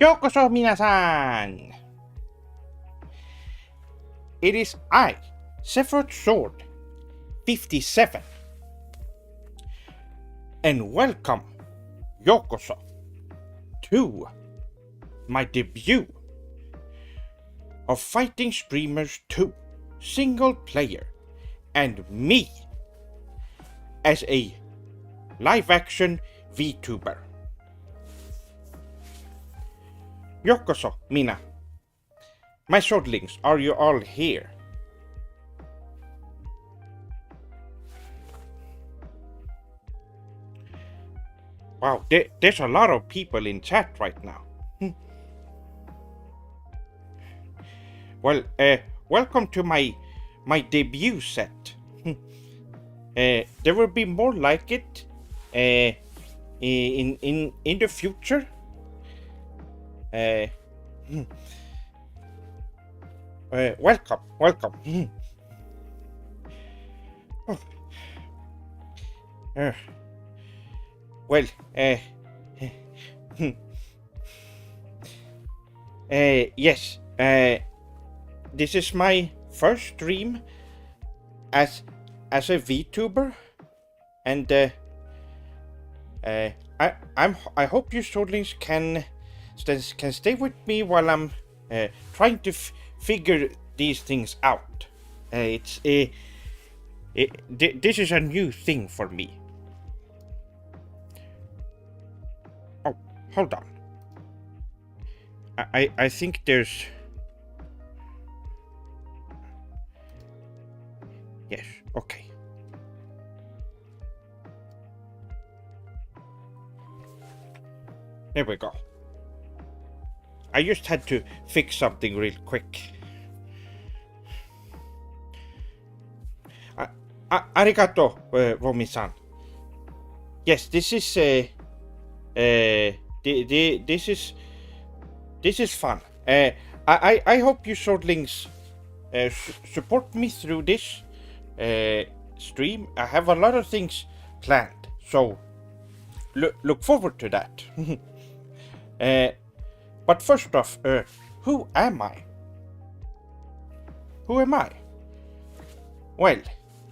Yokoso minasan! It is I, Sephiroth Sword 57, and welcome, Yokoso, to my debut of Fighting Streamers 2 single player, and me as a live action Vtuber. Yokoso, Mina. My swordlings, are you all here? Wow, there's a lot of people in chat right now. Well, welcome to my debut set. There will be more like it in the future. Welcome. Well, yes. This is my first stream as a VTuber, and I hope you swordlings can stay with me while I'm trying to figure these things out. This is a new thing for me. Oh, hold on. I think there's... Yes, okay. There we go. I just had to fix something real quick. Arigato, Romi-san. Yes, this is this is fun. I hope you swordlings support me through this stream. I have a lot of things planned, so look forward to that. But first off, who am I? Who am I? Well,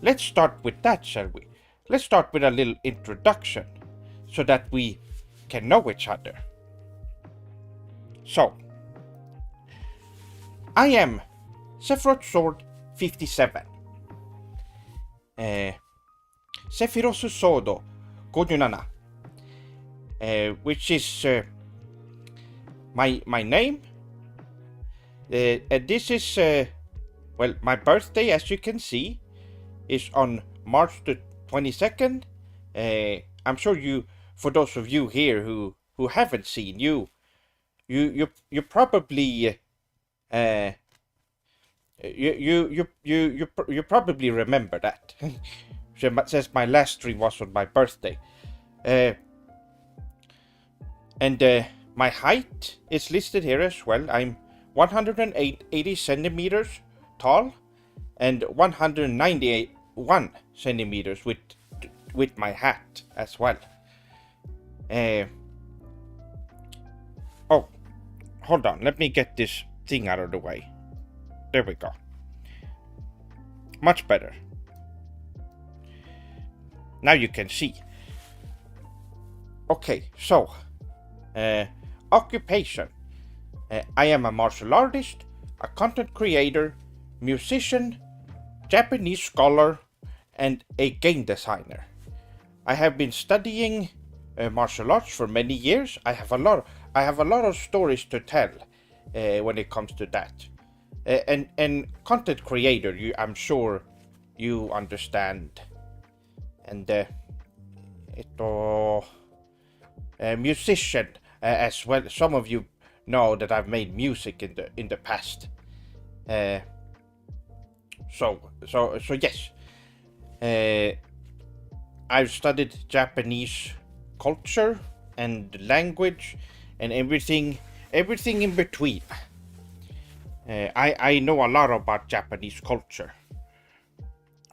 let's start with that, shall we? Let's start with a little introduction, so that we can know each other. So, I am Sephiroth Sword 57. Sephiroth Sodo 57, which is my name. This is well, my birthday, as you can see, is on March the 22nd. I'm sure for those of you here who haven't seen, you probably you probably remember that. Since my last stream was on my birthday. And my height is listed here as well. I'm 180 centimeters tall and 191 centimeters with my hat as well. Oh, hold on. Let me get this thing out of the way. There we go. Much better. Now you can see. Okay, so occupation. I am a martial artist, a content creator, musician, Japanese scholar, and a game designer. I have been studying martial arts for many years. I have a lot of stories to tell when it comes to that. And content creator, I'm sure you understand. And musician as well. Some of you know that I've made music in the past. So yes. I've studied Japanese culture and language and everything in between. I know a lot about Japanese culture.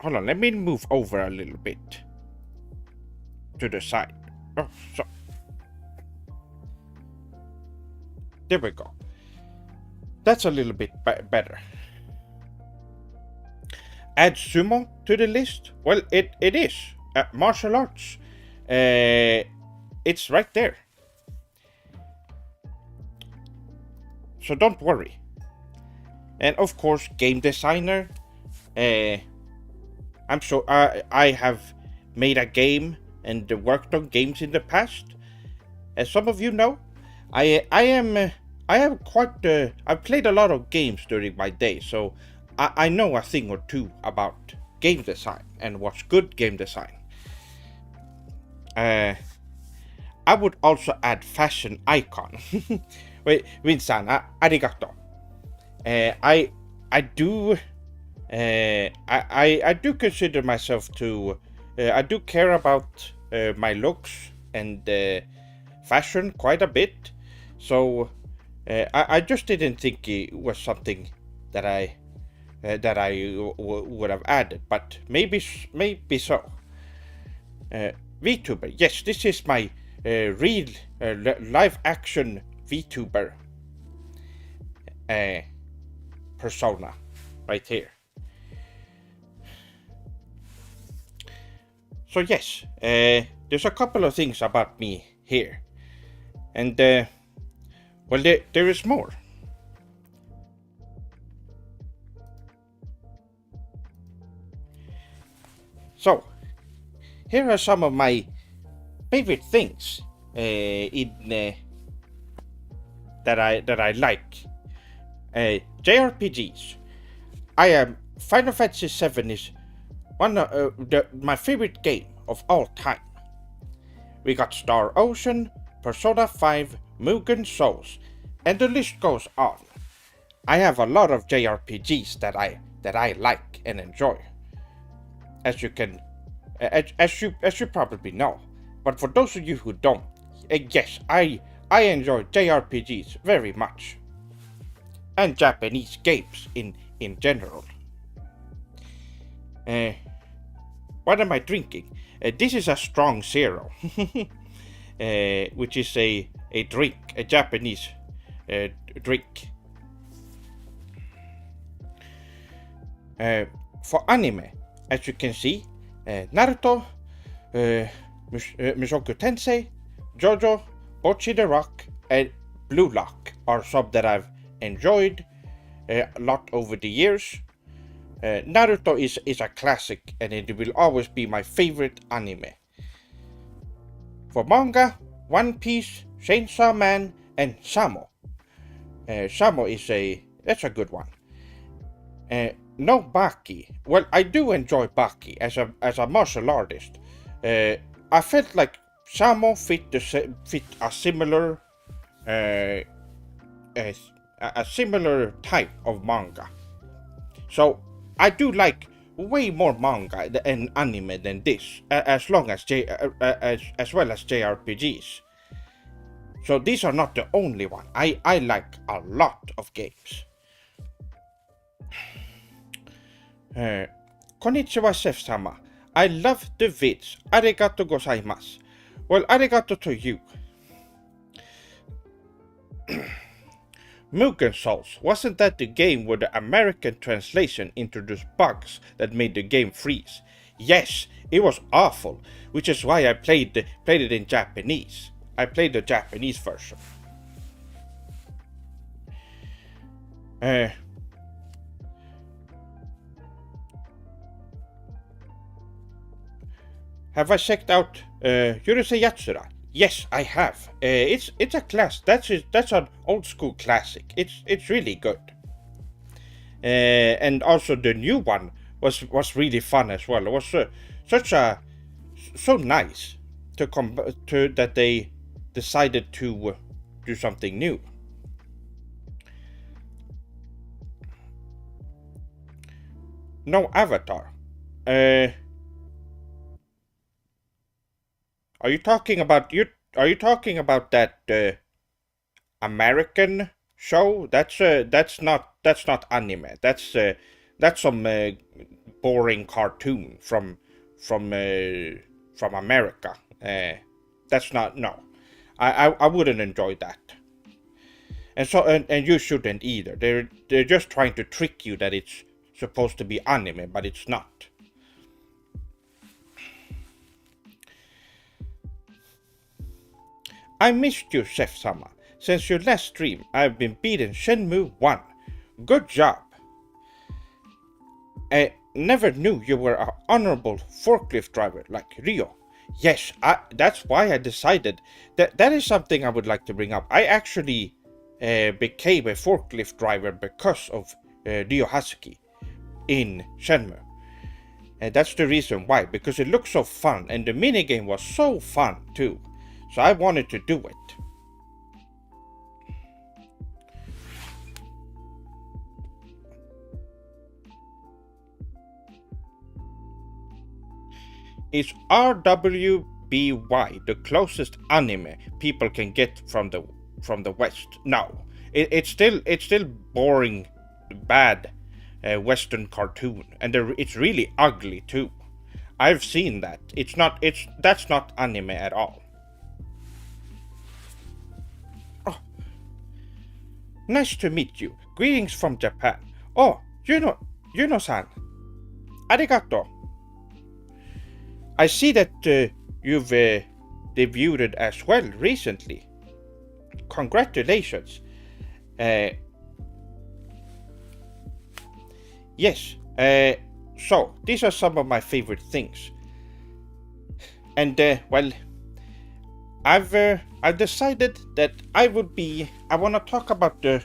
Hold on, let me move over a little bit to the side. Oh, so. There we go. That's a little bit better. Add sumo to the list? Well, it is. Martial arts. It's right there. So don't worry. And of course, game designer. I'm sure I have made a game and worked on games in the past. As some of you know, I have quite I've played a lot of games during my day, so I know a thing or two about game design and what's good game design. I would also add fashion icon. Wait, Win-san, arigato. I do I do consider myself to I do care about my looks and fashion quite a bit, so I just didn't think it was something that I would have added, but maybe so. Vtuber, yes, this is my real live action Vtuber persona right here. So yes, there's a couple of things about me here, and well, there is more. So here are some of my favorite things that I like. JRPGs. I am Final Fantasy VII is one of my favorite game of all time. We got Star Ocean, Persona 5, Mugen Souls, and the list goes on. I have a lot of JRPGs that I like and enjoy, as you can, as you probably know. But for those of you who don't, yes, I enjoy JRPGs very much, and Japanese games in general. What am I drinking? This is a strong zero, which is a drink, a Japanese drink. For anime, as you can see, Naruto, Mushoku Tensei, JoJo, Bocchi the Rock, and Blue Lock are some that I've enjoyed a lot over the years. Naruto is a classic, and it will always be my favorite anime. For manga, One Piece, Chainsaw Man, and Samo. Samo that's a good one. No Baki. Well, I do enjoy Baki as a martial artist. I felt like Samo fit a similar a similar type of manga. So I do like way more manga and anime than this, as well as JRPGs. So these are not the only one. I like a lot of games. Konnichiwa, Chef-sama. I love the vids. Arigato gozaimasu. Well, arigato to you. Mugen Souls, wasn't that the game where the American translation introduced bugs that made the game freeze? Yes, it was awful, which is why I played it in Japanese. I played the Japanese version. Have I checked out Yurusei Yatsura? Yes, I have. It's a class. That's an old school classic. It's really good. And also the new one was really fun as well. It was so nice to that they decided to do something new. No Avatar. Are you talking about that American show? That's not anime. That's some boring cartoon from America. That's not, no. I wouldn't enjoy that. And you shouldn't either. They're just trying to trick you that it's supposed to be anime, but it's not. I missed you, Chef-sama. Since your last stream, I've been beating Shenmue 1. Good job. I never knew you were an honorable forklift driver like Rio. Yes, that's why I decided that is something I would like to bring up. I actually became a forklift driver because of Rio Hazuki in Shenmue. And that's the reason why, because it looked so fun and the minigame was so fun too. So I wanted to do it. Is RWBY the closest anime people can get from the West? No, it's still boring, bad Western cartoon, and it's really ugly too. I've seen that. That's not anime at all. Oh, nice to meet you. Greetings from Japan. Oh, Yuno-san. Arigato. I see that you've debuted as well recently. Congratulations. Yes, so these are some of my favorite things. And, well, I've decided that I want to talk about the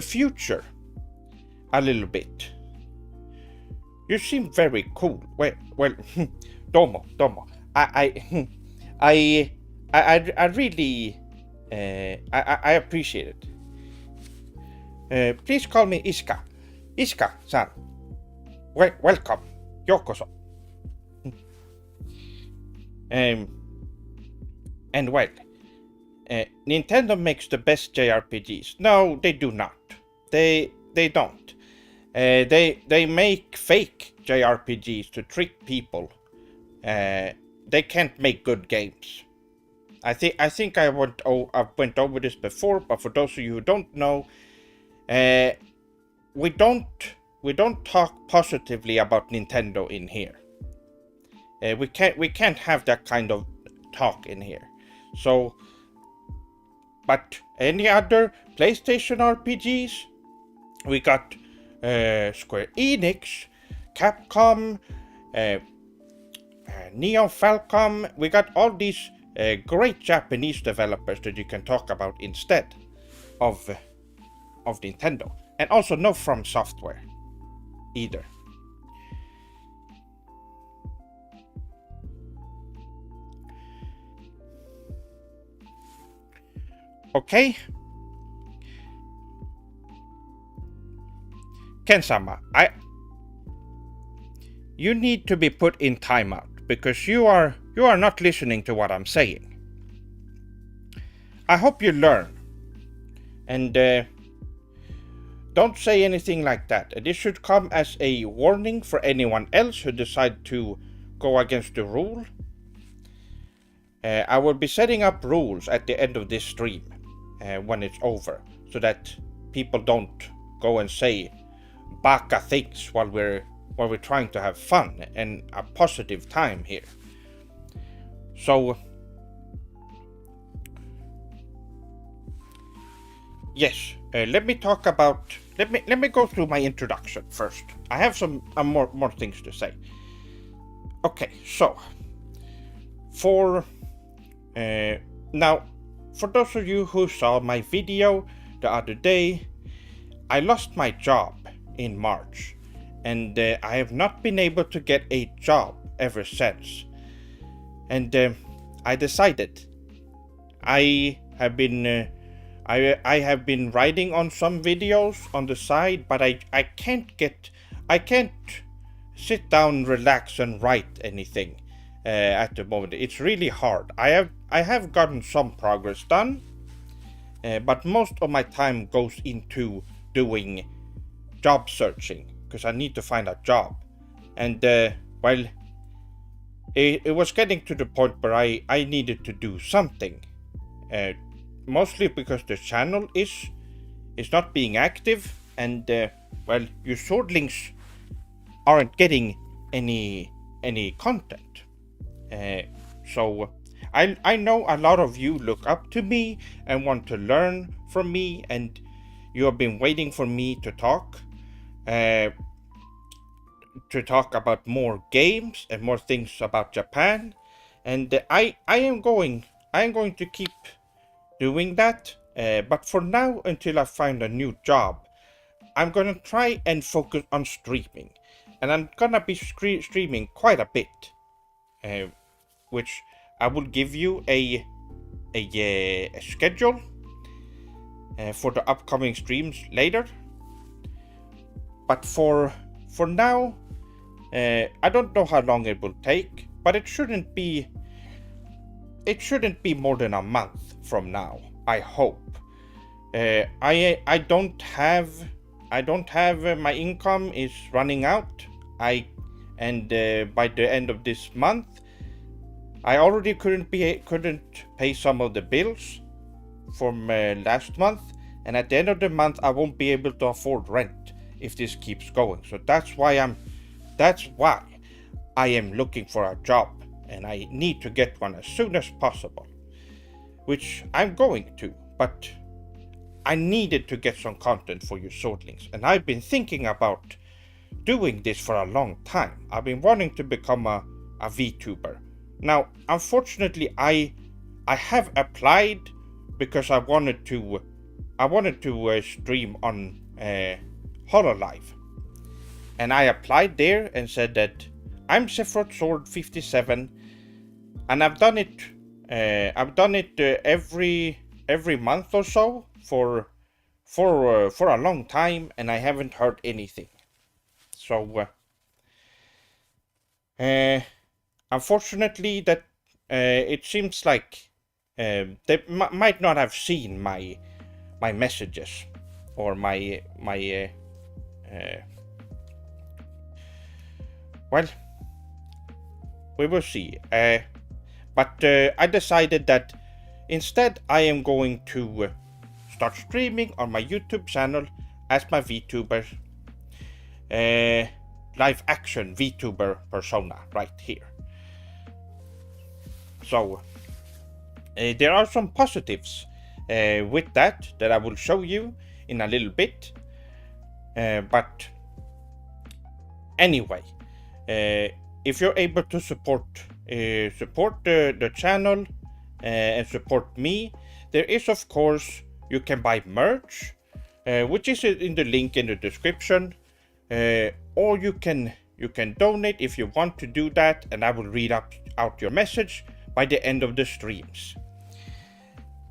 future a little bit. You seem very cool. Well, domo. I really, I appreciate it. Please call me Iska. Iska-san. Welcome. Yokoso. And well, Nintendo makes the best JRPGs. No, they do not. They don't. They make fake JRPGs to trick people. They can't make good games. I think I went over this before, but for those of you who don't know, we don't talk positively about Nintendo in here. We can't have that kind of talk in here. So, but any other PlayStation RPGs, we got Square Enix, Capcom, Neo Falcom. We got all these great Japanese developers that you can talk about instead of Nintendo, and also no From Software either. Okay. Ken-sama, you need to be put in timeout because you are not listening to what I'm saying. I hope you learn. And don't say anything like that. This should come as a warning for anyone else who decide to go against the rule. I will be setting up rules at the end of this stream when it's over, so that people don't go and say baka things while we're trying to have fun and a positive time here. So yes, let me go through my introduction first. I have some more things to say. Okay, so now, for those of you who saw my video the other day, I lost my job in March, and I have not been able to get a job ever since. And I decided I have been writing on some videos on the side, but I can't sit down, relax, and write anything at the moment. It's really hard. I have gotten some progress done, but most of my time goes into doing job searching because I need to find a job. And well, it was getting to the point where I needed to do something mostly because the channel is not being active, and well, you swordlings aren't getting any content. So I know a lot of you look up to me and want to learn from me, and you have been waiting for me to talk about more games and more things about Japan, and I am going to keep doing that. But for now, until I find a new job, I'm gonna try and focus on streaming, and I'm gonna be streaming quite a bit, which I will give you a schedule for the upcoming streams later. But for now, I don't know how long it will take, but it shouldn't be more than a month from now, I hope. I don't have my income is running out. And by the end of this month, I already couldn't pay some of the bills from last month, and at the end of the month I won't be able to afford rent if this keeps going. So that's why I am looking for a job, and I need to get one as soon as possible, which I'm going to. But I needed to get some content for you swordlings, and I've been thinking about doing this for a long time. I've been wanting to become a VTuber. Now, unfortunately, I have applied because I wanted to stream on HoloLive, and I applied there and said that I'm Sephiroth Sword 57, and I've done it every month or so for a long time, and I haven't heard anything. So unfortunately, that it seems like they might not have seen my messages or my well, we will see. But I decided that instead I am going to start streaming on my YouTube channel as my VTuber, live action VTuber persona right here. So there are some positives with that I will show you in a little bit. But anyway, if you're able to support the channel and support me, there is, of course, you can buy merch, which is in the link in the description, or you can donate if you want to do that, and I will read out your message by the end of the streams.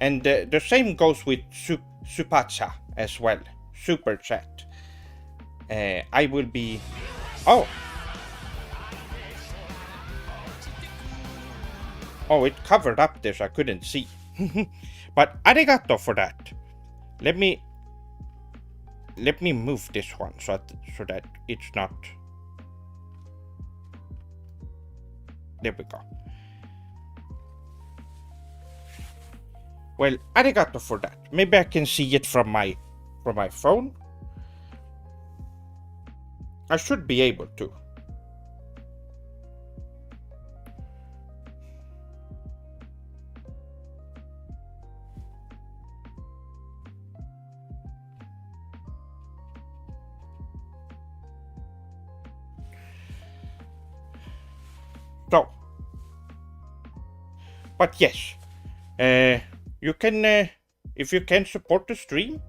And the same goes with Supacha as well, super chat. I will be... Oh, it covered up this, I couldn't see. But arigato for that. Let me move this one so that it's not... There we go. Well, arigato for that. Maybe I can see it from my phone. I should be able to. So, but yes, you can, if you can support the stream,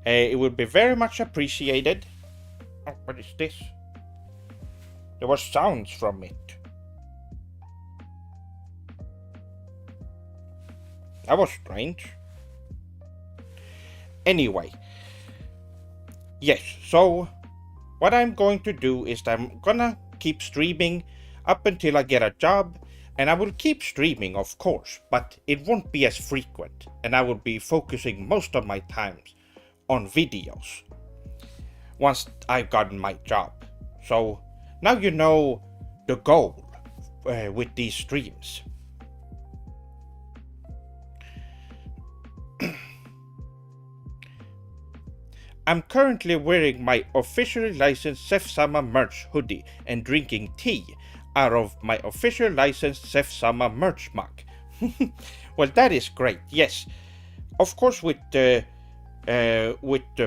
it would be very much appreciated. Oh, what is this? There was sounds from it. That was strange. Anyway, yes, so what I'm going to do is I'm gonna keep streaming up until I get a job, and I will keep streaming, of course, but it won't be as frequent, and I will be focusing most of my times on videos once I've gotten my job. So now you know the goal with these streams. I'm currently wearing my officially licensed Sef-sama merch hoodie and drinking tea out of my officially licensed Sef-sama merch mug. Well, that is great, yes. Of course, with the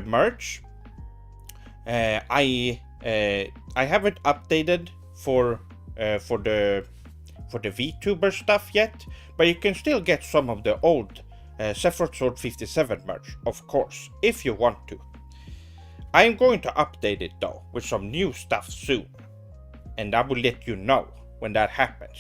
merch, I haven't updated for the Vtuber stuff yet, but you can still get some of the old Sephiroth Sword 57 merch, of course, if you want to. I am going to update it though, with some new stuff soon, and I will let you know when that happens.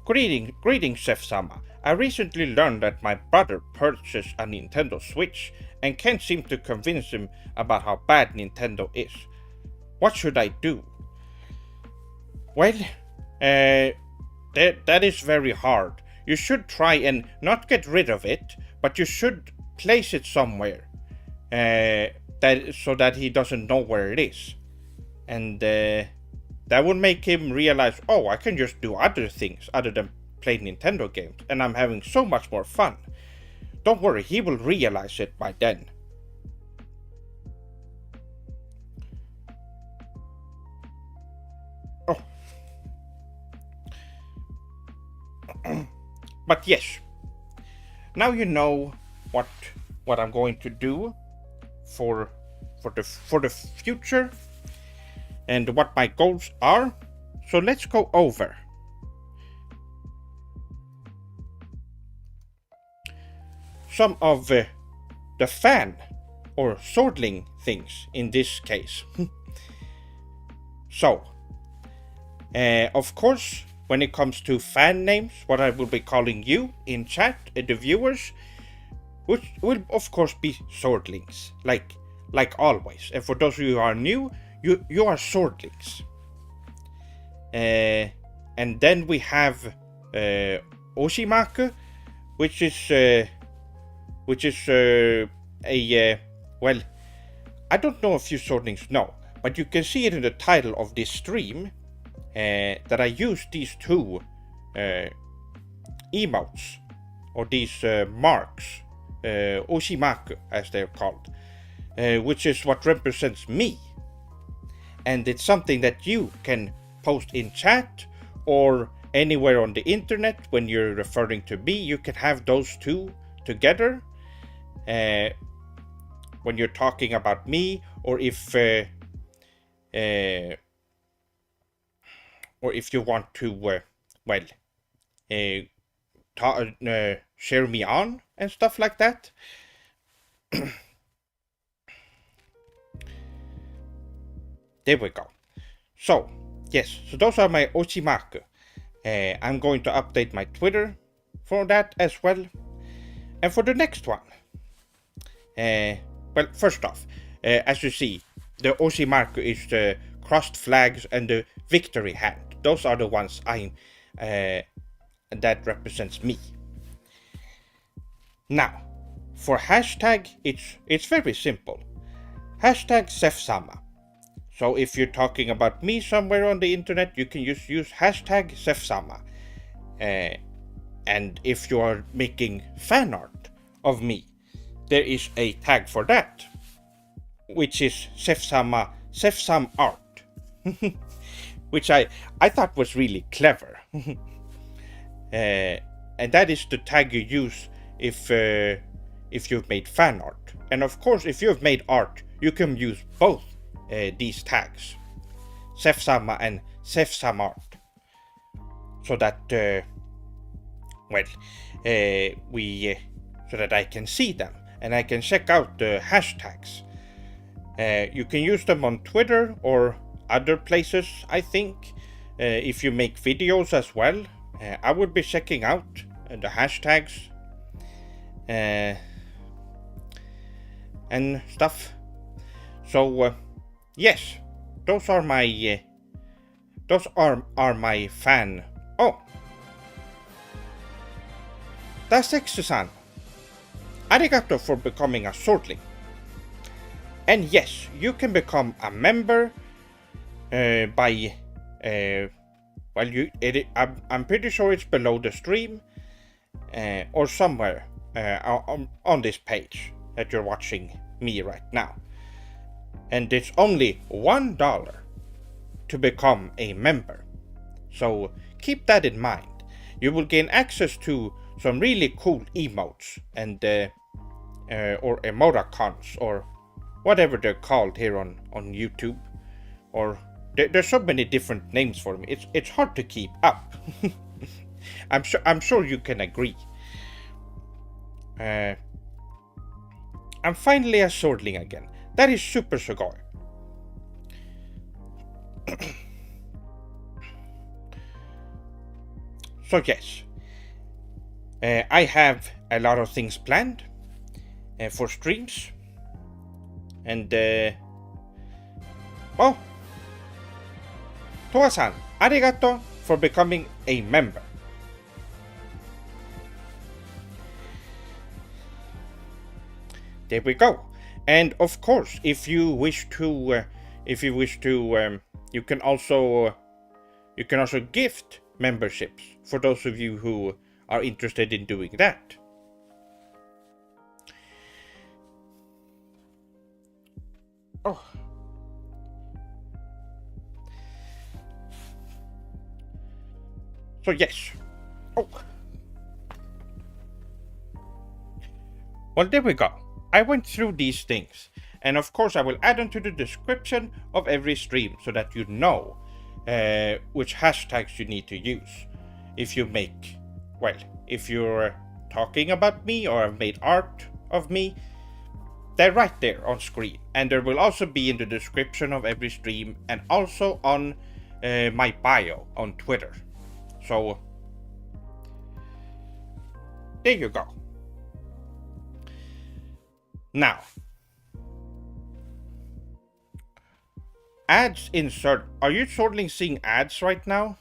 Greetings, Chef-sama. I recently learned that my brother purchased a Nintendo Switch and can't seem to convince him about how bad Nintendo is. What should I do? Well, that is very hard. You should try and not get rid of it, but you should place it somewhere, so that he doesn't know where it is. And that would make him realize, oh, I can just do other things other than play Nintendo games, and I'm having so much more fun. Don't worry, he will realize it by then. Oh. But yes, now you know what I'm going to do for the future and what my goals are. So let's go over. Some of the fan or swordling things in this case. So, of course, when it comes to fan names, what I will be calling you in chat, the viewers, which will of course be swordlings, like always. And for those of you who are new, you are swordlings. And then we have Oshimaku, which is well, I don't know if you swordlings know, but you can see it in the title of this stream that I use these two emotes, or these marks, Oshimaku as they're called, which is what represents me. And it's something that you can post in chat or anywhere on the internet when you're referring to me. You can have those two together when you're talking about me, or if you want to share me on and stuff like that. There we go. So, yes, so those are my Oshimaku. I'm going to update my Twitter for that as well. And for the next one, well, first off, as you see, the Oshimaku is the crossed flags and the victory hand. Those are the ones that represents me. Now, for hashtag, it's very simple. Hashtag Sef-sama. So if you're talking about me somewhere on the internet, you can use hashtag Sef-sama. And if you are making fan art of me, there is a tag for that, which is Sef-sam art, which I thought was really clever. And that is the tag you use if you've made fan art. And of course, if you've made art, you can use both these tags, Sef-sama and Sef-sam art, so that so that I can see them and I can check out the hashtags. You can use them on Twitter or other places, I think. If you make videos as well, I would be checking out the hashtags and stuff. So yes, those are my my fan. Oh, that's Exu-san. Arigato for becoming a swordling. And yes, you can become a member by I'm pretty sure it's below the stream or somewhere on this page that you're watching me right now. And it's only $1 to become a member. So keep that in mind. You will gain access to some really cool emotes and or emoticons or whatever they're called here on YouTube. Or there's so many different names for them. It's hard to keep up. I'm sure you can agree. I'm finally a swordling again. That is super sugoi. So yes, I have a lot of things planned for streams, and well, Toa-san, arigato for becoming a member. There we go. And of course, if you wish to, you can also gift memberships for those of you who are interested in doing that. Oh. So yes. Oh. Well, there we go. I went through these things, and of course I will add them to the description of every stream so that you know which hashtags you need to use. If you're talking about me or have made art of me, they're right there on screen. And there will also be in the description of every stream and also on my bio on Twitter. So, there you go. Now, ads insert. Are you totally seeing ads right now?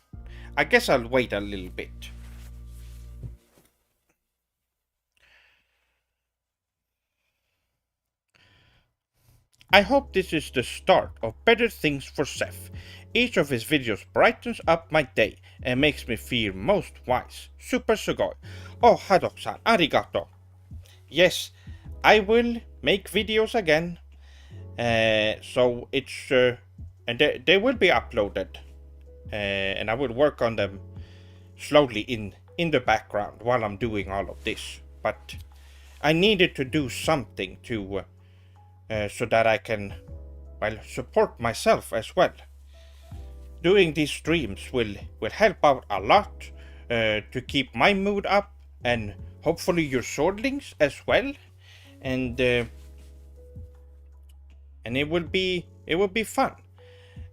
I guess I'll wait a little bit. I hope this is the start of better things for Seth. Each of his videos brightens up my day and makes me feel most wise. Super sugoi. Oh, Hadok-san, arigato. Yes, I will make videos again. So it's and they will be uploaded, and I will work on them slowly in the background while I'm doing all of this. But I needed to do something to so that I can support myself as well. Doing these streams will help out a lot to keep my mood up and hopefully your swordlings as well. And it will be fun.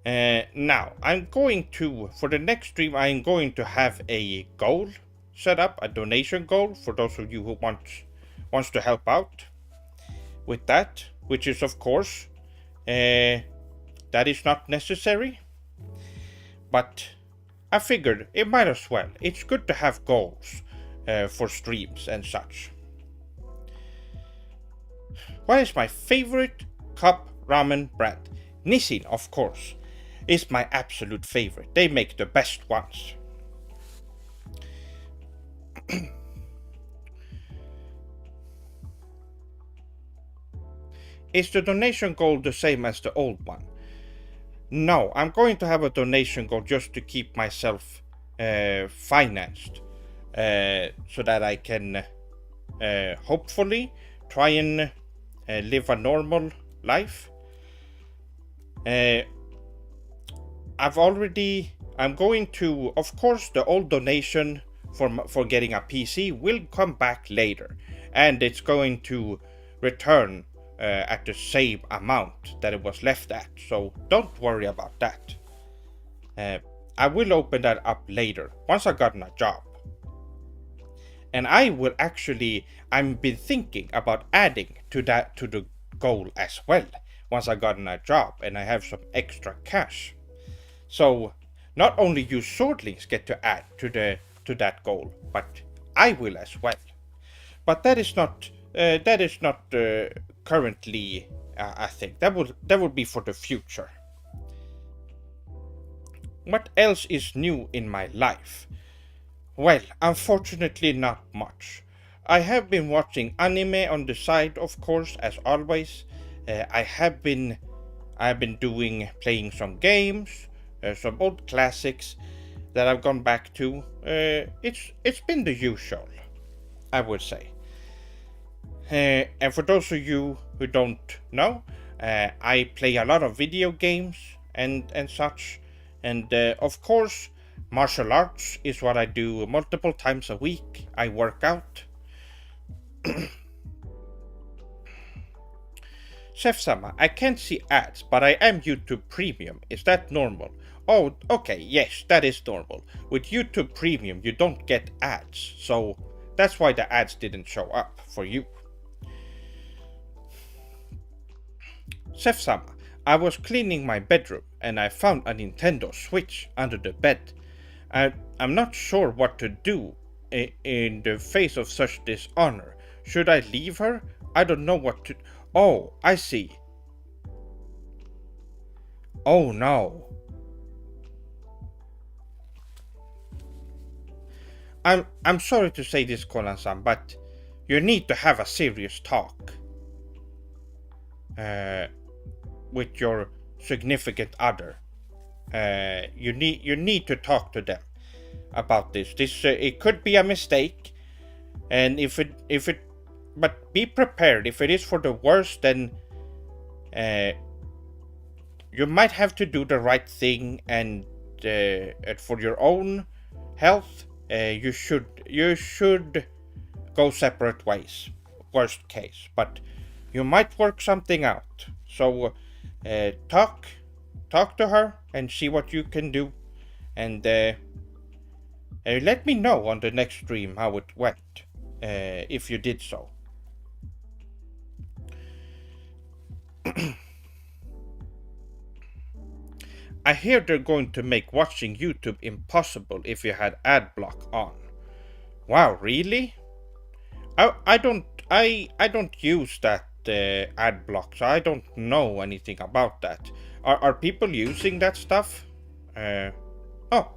Now I'm going to, for the next stream, I'm going to have a goal set up, a donation goal for those of you who wants to help out with that, which is of course that is not necessary, but I figured it might as well. It's good to have goals for streams and such. What is my favorite cup ramen brand? Nissin, of course, is my absolute favorite. They make the best ones. Is the donation goal the same as the old one? No, I'm going to have a donation goal just to keep myself financed so that I can hopefully try and live a normal life. I'm going to, of course, the old donation for getting a PC will come back later, and it's going to return at the same amount that it was left at, so don't worry about that. I will open that up later once I've gotten a job. And I've been thinking about adding to the goal as well once I've gotten a job and I have some extra cash. So not only you swordlings get to add to that goal, but I will as well. But that is not currently I think that would be for the future. What else is new in my life? Well, unfortunately, not much. I have been watching anime on the side, of course, as always. I have been playing some games, some old classics that I've gone back to. It's been the usual, I would say. And for those of you who don't know, I play a lot of video games and such, and of course, martial arts is what I do multiple times a week. I work out. Chef Sama, I can't see ads, but I am YouTube Premium. Is that normal? Oh, okay, yes, that is normal. With YouTube Premium, you don't get ads, so that's why the ads didn't show up for you. Chef Sama, I was cleaning my bedroom and I found a Nintendo Switch under the bed. I'm not sure what to do in the face of such dishonor. Should I leave her? I don't know what to... Oh, I see. Oh no. I'm sorry to say this, Konan-san, but you need to have a serious talk with your significant other. You need to talk to them about this. It could be a mistake, and but be prepared. If it is for the worst, then you might have to do the right thing, and for your own health, you should go separate ways. Worst case, but you might work something out. So talk to her and see what you can do, and let me know on the next stream how it went, if you did so. I hear they're going to make watching YouTube impossible if you had ad block on. Wow, really? I don't use that ad block, so I don't know anything about that. Are people using that stuff? Oh,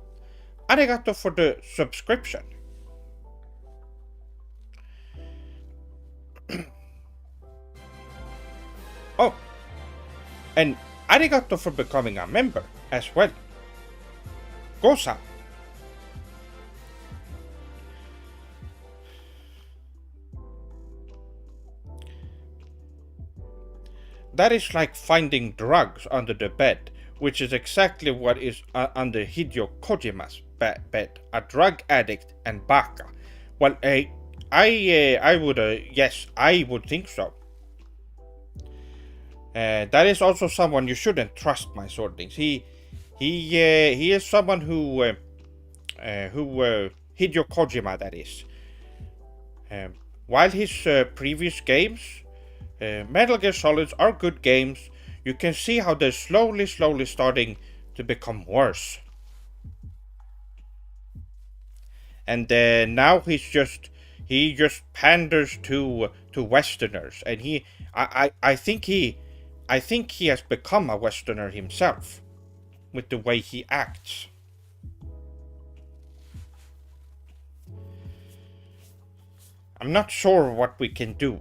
arigato for the subscription. Oh, and arigato for becoming a member as well. Go-san. That is like finding drugs under the bed, which is exactly what is under Hideo Kojima's bed. A drug addict and baka. Well, I would, yes, I would think so. That is also someone you shouldn't trust, my swordlings. He is someone who Hideo Kojima, that is. While his previous games, Metal Gear Solids, are good games, you can see how they're slowly starting to become worse. And now he just panders to Westerners, and I think he has become a Westerner himself with the way he acts. I'm not sure what we can do.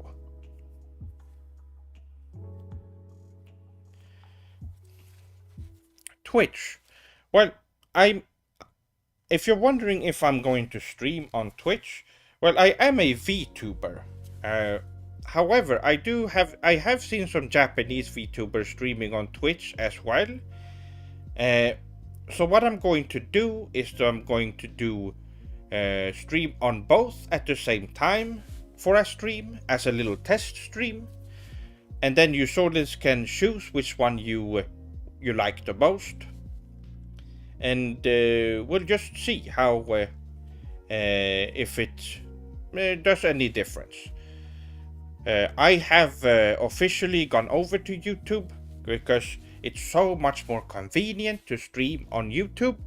Twitch. Well, if you're wondering if I'm going to stream on Twitch, well, I am a Vtuber. However, I have seen some Japanese VTubers streaming on Twitch as well. So what I'm going to do is I'm going to do stream on both at the same time for a stream as a little test stream, and then you soldiers can choose which one you like the most, and we'll just see how if it does any difference. I have officially gone over to YouTube because it's so much more convenient to stream on YouTube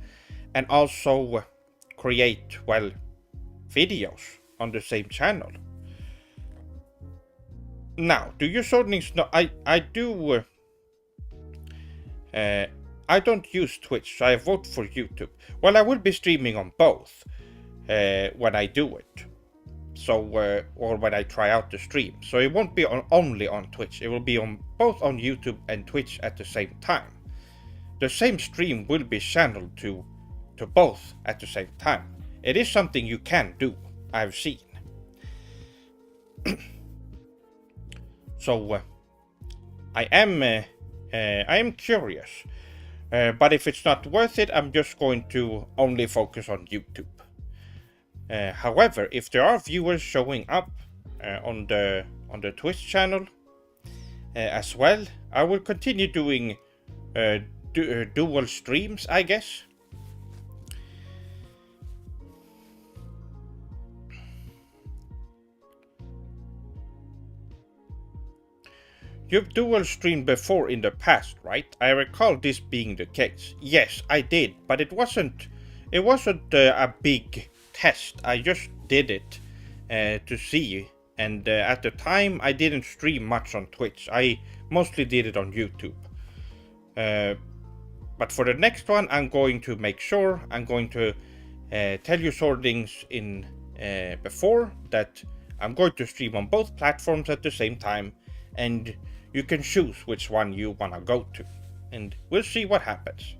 and also create, well, videos on the same channel. Now, do you shortenings know? I do. I don't use Twitch, so I vote for YouTube. Well, I will be streaming on both when I do it. So, or when I try out the stream. So it won't be only on Twitch. It will be on both on YouTube and Twitch at the same time. The same stream will be channeled to both at the same time. It is something you can do, I've seen. So I am curious, but if it's not worth it, I'm just going to only focus on YouTube. However, if there are viewers showing up on the Twitch channel as well, I will continue doing dual streams, I guess. You've dual streamed before in the past, right? I recall this being the case. Yes, I did, but it wasn't a big test. I just did it to see, and at the time I didn't stream much on Twitch. I mostly did it on YouTube. But for the next one, I'm going to make sure I'm going to tell you sortings in before that I'm going to stream on both platforms at the same time, and you can choose which one you want to go to, and we'll see what happens.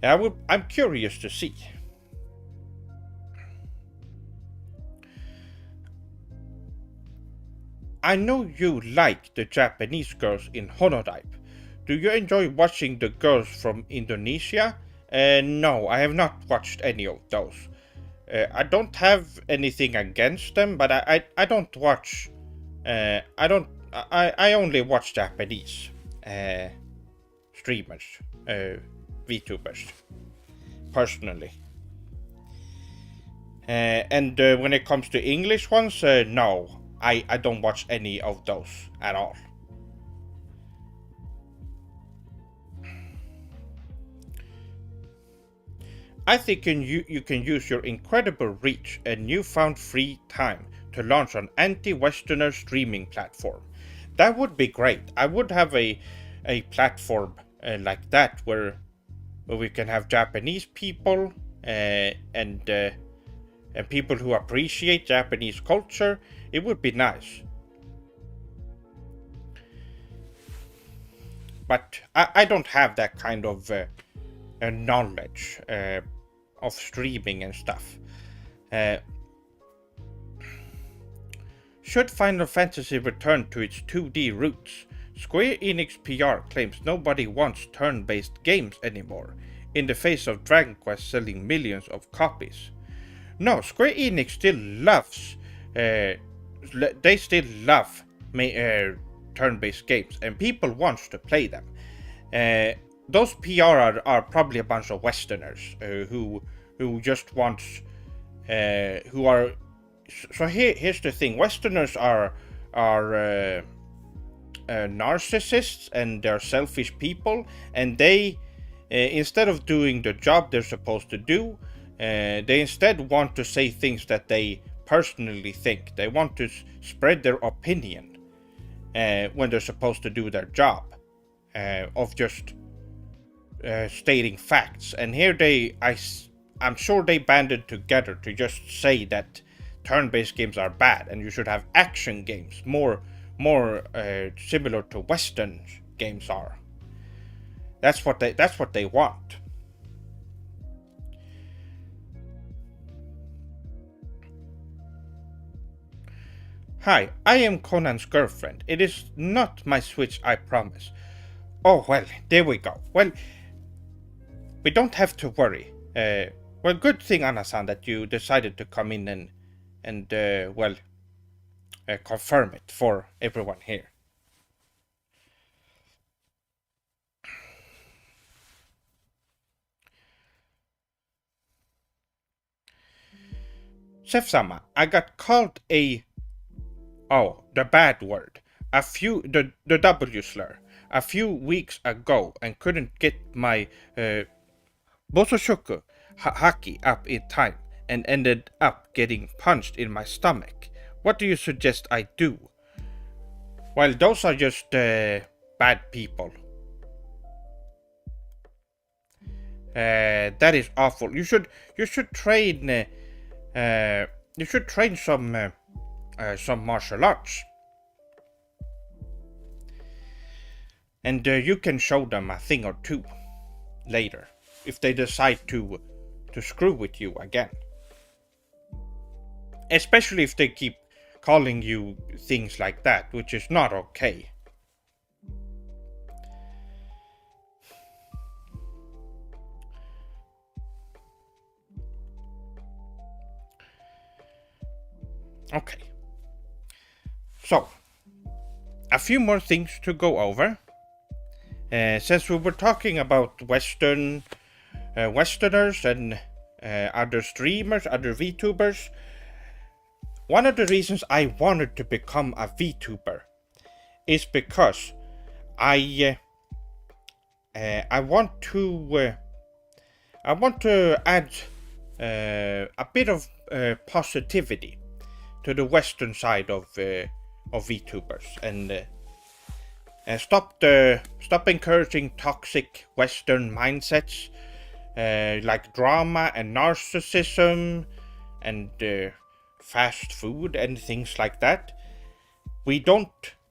I'm curious to see. I know you like the Japanese girls in Honotype. Do you enjoy watching the girls from Indonesia? No, I have not watched any of those. I don't have anything against them, but I don't watch. I only watch Japanese streamers, VTubers, personally. And when it comes to English ones, no, I don't watch any of those at all. I think you can use your incredible reach and newfound free time to launch an anti-Westerner streaming platform. That would be great. I would have a platform like that where we can have Japanese people and people who appreciate Japanese culture. It would be nice. But I don't have that kind of knowledge of streaming and stuff. Should Final Fantasy return to its 2D roots? Square Enix PR claims nobody wants turn-based games anymore, in the face of Dragon Quest selling millions of copies. No, Square Enix still loves, they still love turn-based games, and people want to play them. Those PR are probably a bunch of Westerners who just wants, who are. So here's the thing: Westerners are narcissists, and they're selfish people, and they instead of doing the job they're supposed to do, they instead want to say things that they personally think. They want to spread their opinion when they're supposed to do their job of just stating facts. And here I'm sure they banded together to just say that turn-based games are bad and you should have action games more similar to Western games are. That's what they want. Hi, I am Conan's girlfriend. It is not my Switch, I promise. Oh well, there we go. Well, we don't have to worry. Well, good thing, Anna-san, that you decided to come in and confirm it for everyone here. Chef-sama, I got called the bad word, the W slur, a few weeks ago and couldn't get my bososhoku haki up in time and ended up getting punched in my stomach. What do you suggest I do? Well, those are just bad people. That is awful. You should train you should train some martial arts, and you can show them a thing or two later if they decide to screw with you again. Especially if they keep calling you things like that, which is not okay. Okay. So, a few more things to go over. Since we were talking about Westerners and other streamers, other VTubers, one of the reasons I wanted to become a VTuber is because I want to add a bit of positivity to the Western side of VTubers and stop encouraging toxic Western mindsets like drama and narcissism and fast food and things like that. We don't.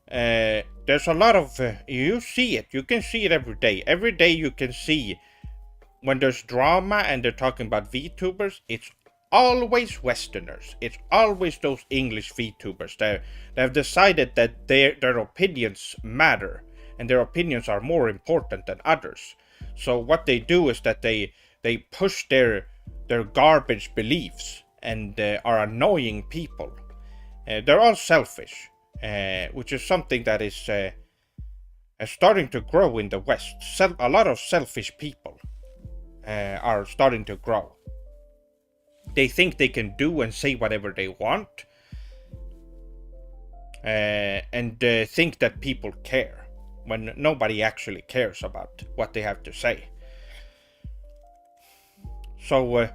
There's a lot of you see it. You can see it every day. Every day you can see when there's drama and they're talking about VTubers. It's always Westerners. It's always those English VTubers that have decided that their opinions matter and their opinions are more important than others. So what they do is that they push their garbage beliefs and are annoying people. They're all selfish, which is something that is starting to grow in the West. A lot of selfish people are starting to grow. They think they can do and say whatever they want, and think that people care when nobody actually cares about what they have to say. So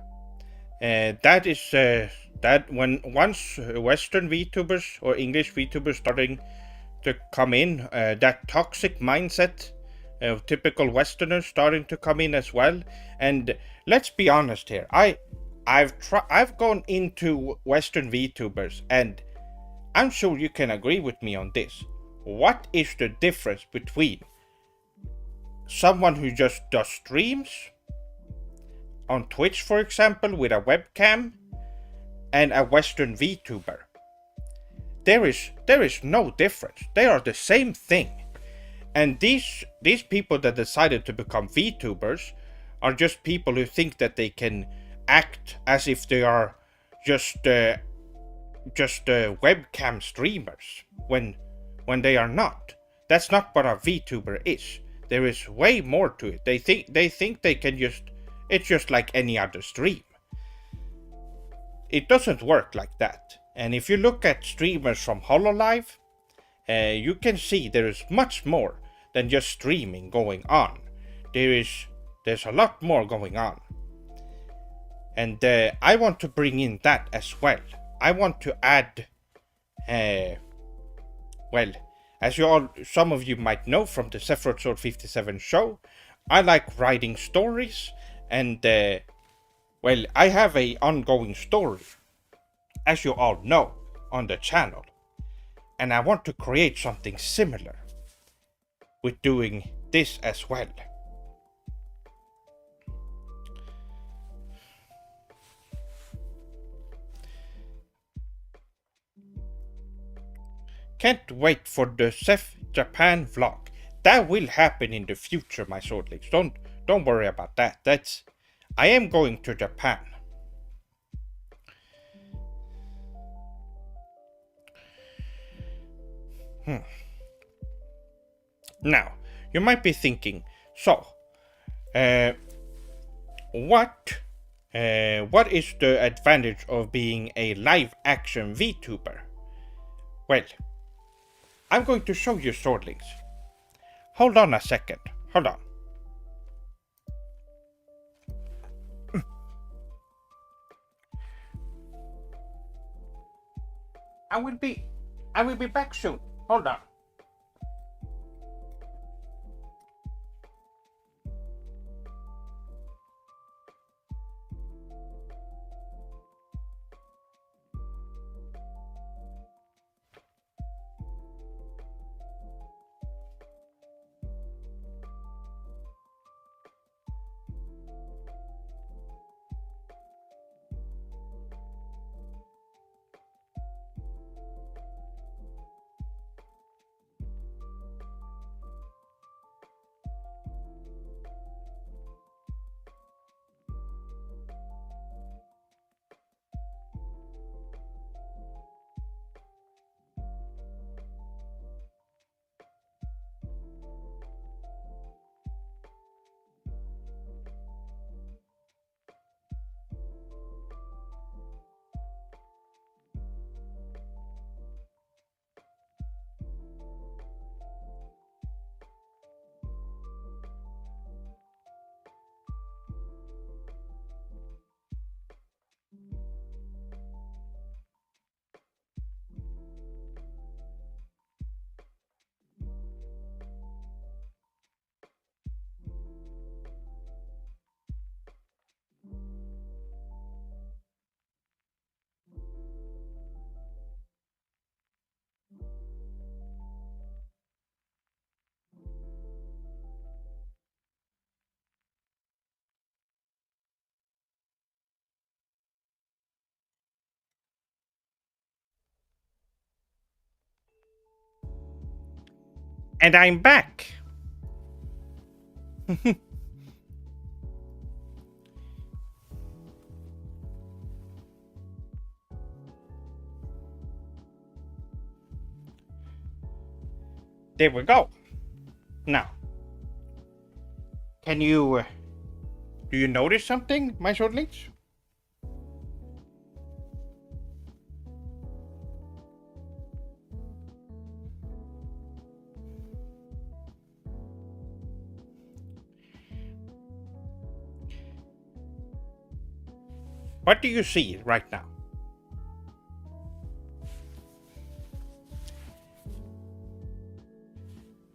that is that once Western VTubers or English VTubers starting to come in, that toxic mindset of typical Westerners starting to come in as well. And let's be honest here, I've gone into Western VTubers, and I'm sure you can agree with me on this. What is the difference between someone who just does streams on Twitch, for example, with a webcam, and a Western VTuber? There is no difference. They are the same thing. And these people that decided to become VTubers are just people who think that they can act as if they are just webcam streamers when they are not. That's not what a VTuber is. There is way more to it. They think they can it's just like any other stream. It doesn't work like that. And if you look at streamers from HoloLive, you can see there is much more than just streaming going on. There's a lot more going on. And I want to bring in that as well. I want to add, well, as some of you might know from the Sephiroth Sword 57 show, I like writing stories, and well, I have a ongoing story, as you all know, on the channel, and I want to create something similar with doing this as well. Can't wait for the Seth Japan vlog. That will happen in the future, my swordlings. Don't worry about that. I am going to Japan. Now, you might be thinking, so, what is the advantage of being a live action VTuber? Well, I'm going to show you, swordlings. Hold on a second. Hold on. I will be back soon. Hold on. And I'm back. There we go. Now, can you do you notice something, my shortlings? What do you see right now?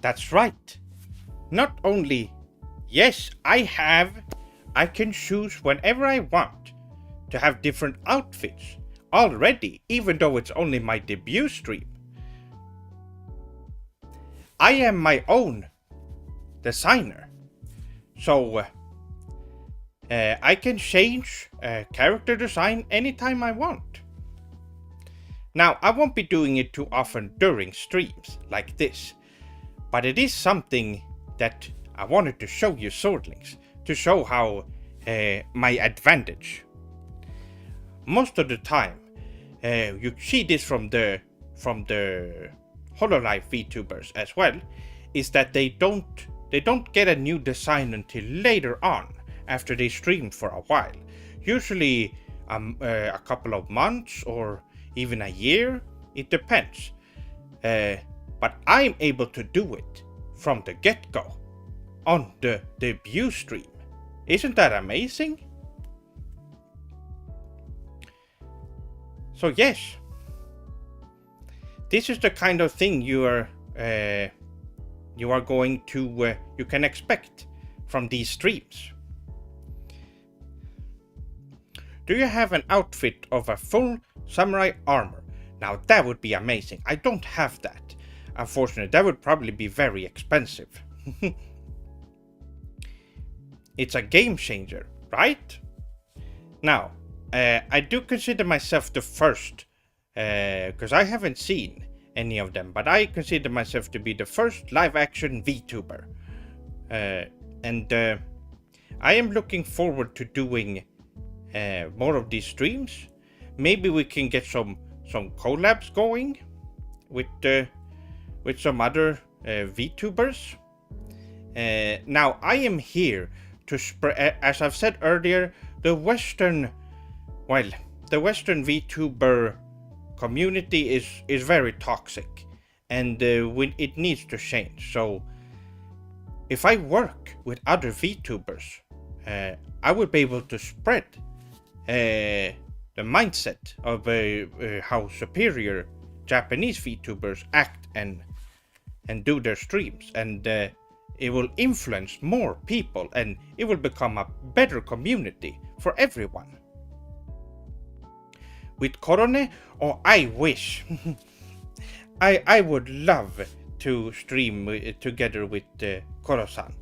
That's right. Not only, yes, I can choose whenever I want to have different outfits already, even though it's only my debut stream. I am my own designer. So I can change character design anytime I want. Now, I won't be doing it too often during streams like this, but it is something that I wanted to show you, swordlings, to show how my advantage. Most of the time, you see this from the Hololive VTubers as well, is that they don't get a new design until later on, after they stream for a while. Usually a couple of months or even a year, it depends. But I'm able to do it from the get-go on the debut stream. Isn't that amazing? So yes, this is the kind of thing you can expect from these streams. Do you have an outfit of a full samurai armor? Now that would be amazing. I don't have that. Unfortunately, that would probably be very expensive. It's a game changer, right? Now, I do consider myself the first, because I haven't seen any of them, but I consider myself to be the first live-action VTuber. And I am looking forward to doing more of these streams. Maybe we can get some collabs going with some other VTubers. Now I am here to spread, as I've said earlier, the Western VTuber community is very toxic, and it needs to change. So if I work with other VTubers, I would be able to spread the mindset of how superior Japanese VTubers act and do their streams, and it will influence more people, and it will become a better community for everyone. With Korone, I wish. I would love to stream together with Koro-san.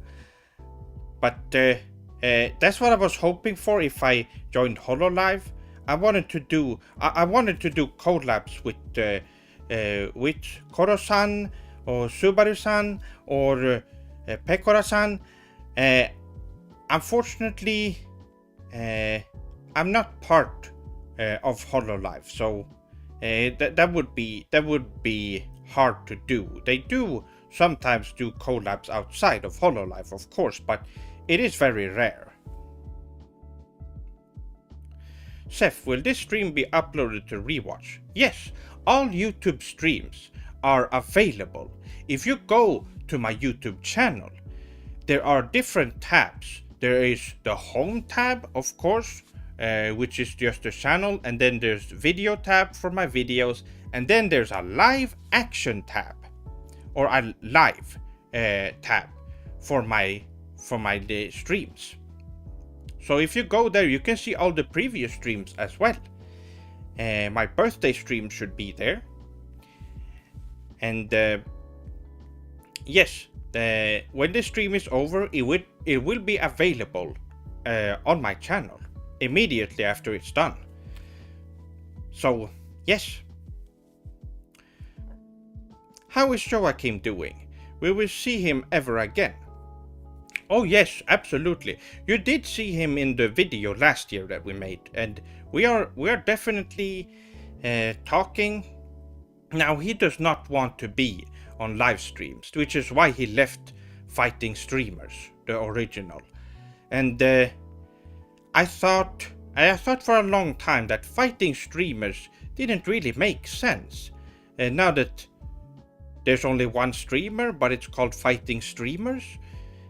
But that's what I was hoping for if I joined Hololive. I wanted to do collabs with Koro-san or Subaru-san or Pekora-san. Unfortunately, I'm not part of Hololive, so that would be hard to do. They do sometimes do collabs outside of Hololive, of course, but it is very rare. Seth, will this stream be uploaded to rewatch? Yes, all YouTube streams are available. If you go to my YouTube channel, there are different tabs. There is the home tab, of course, which is just the channel, and then there's video tab for my videos, and then there's a live action tab, or a live tab for my streams. So if you go there, you can see all the previous streams as well. My birthday stream should be there, and yes, when the stream is over, it will be available on my channel immediately after it's done. So yes. How is Joachim doing? we will see him ever again. Oh yes, absolutely. You did see him in the video last year that we made, and we are definitely talking. Now he does not want to be on live streams, which is why he left Fighting Streamers, the original. And I thought for a long time that Fighting Streamers didn't really make sense. And now that there's only one streamer, but it's called Fighting Streamers,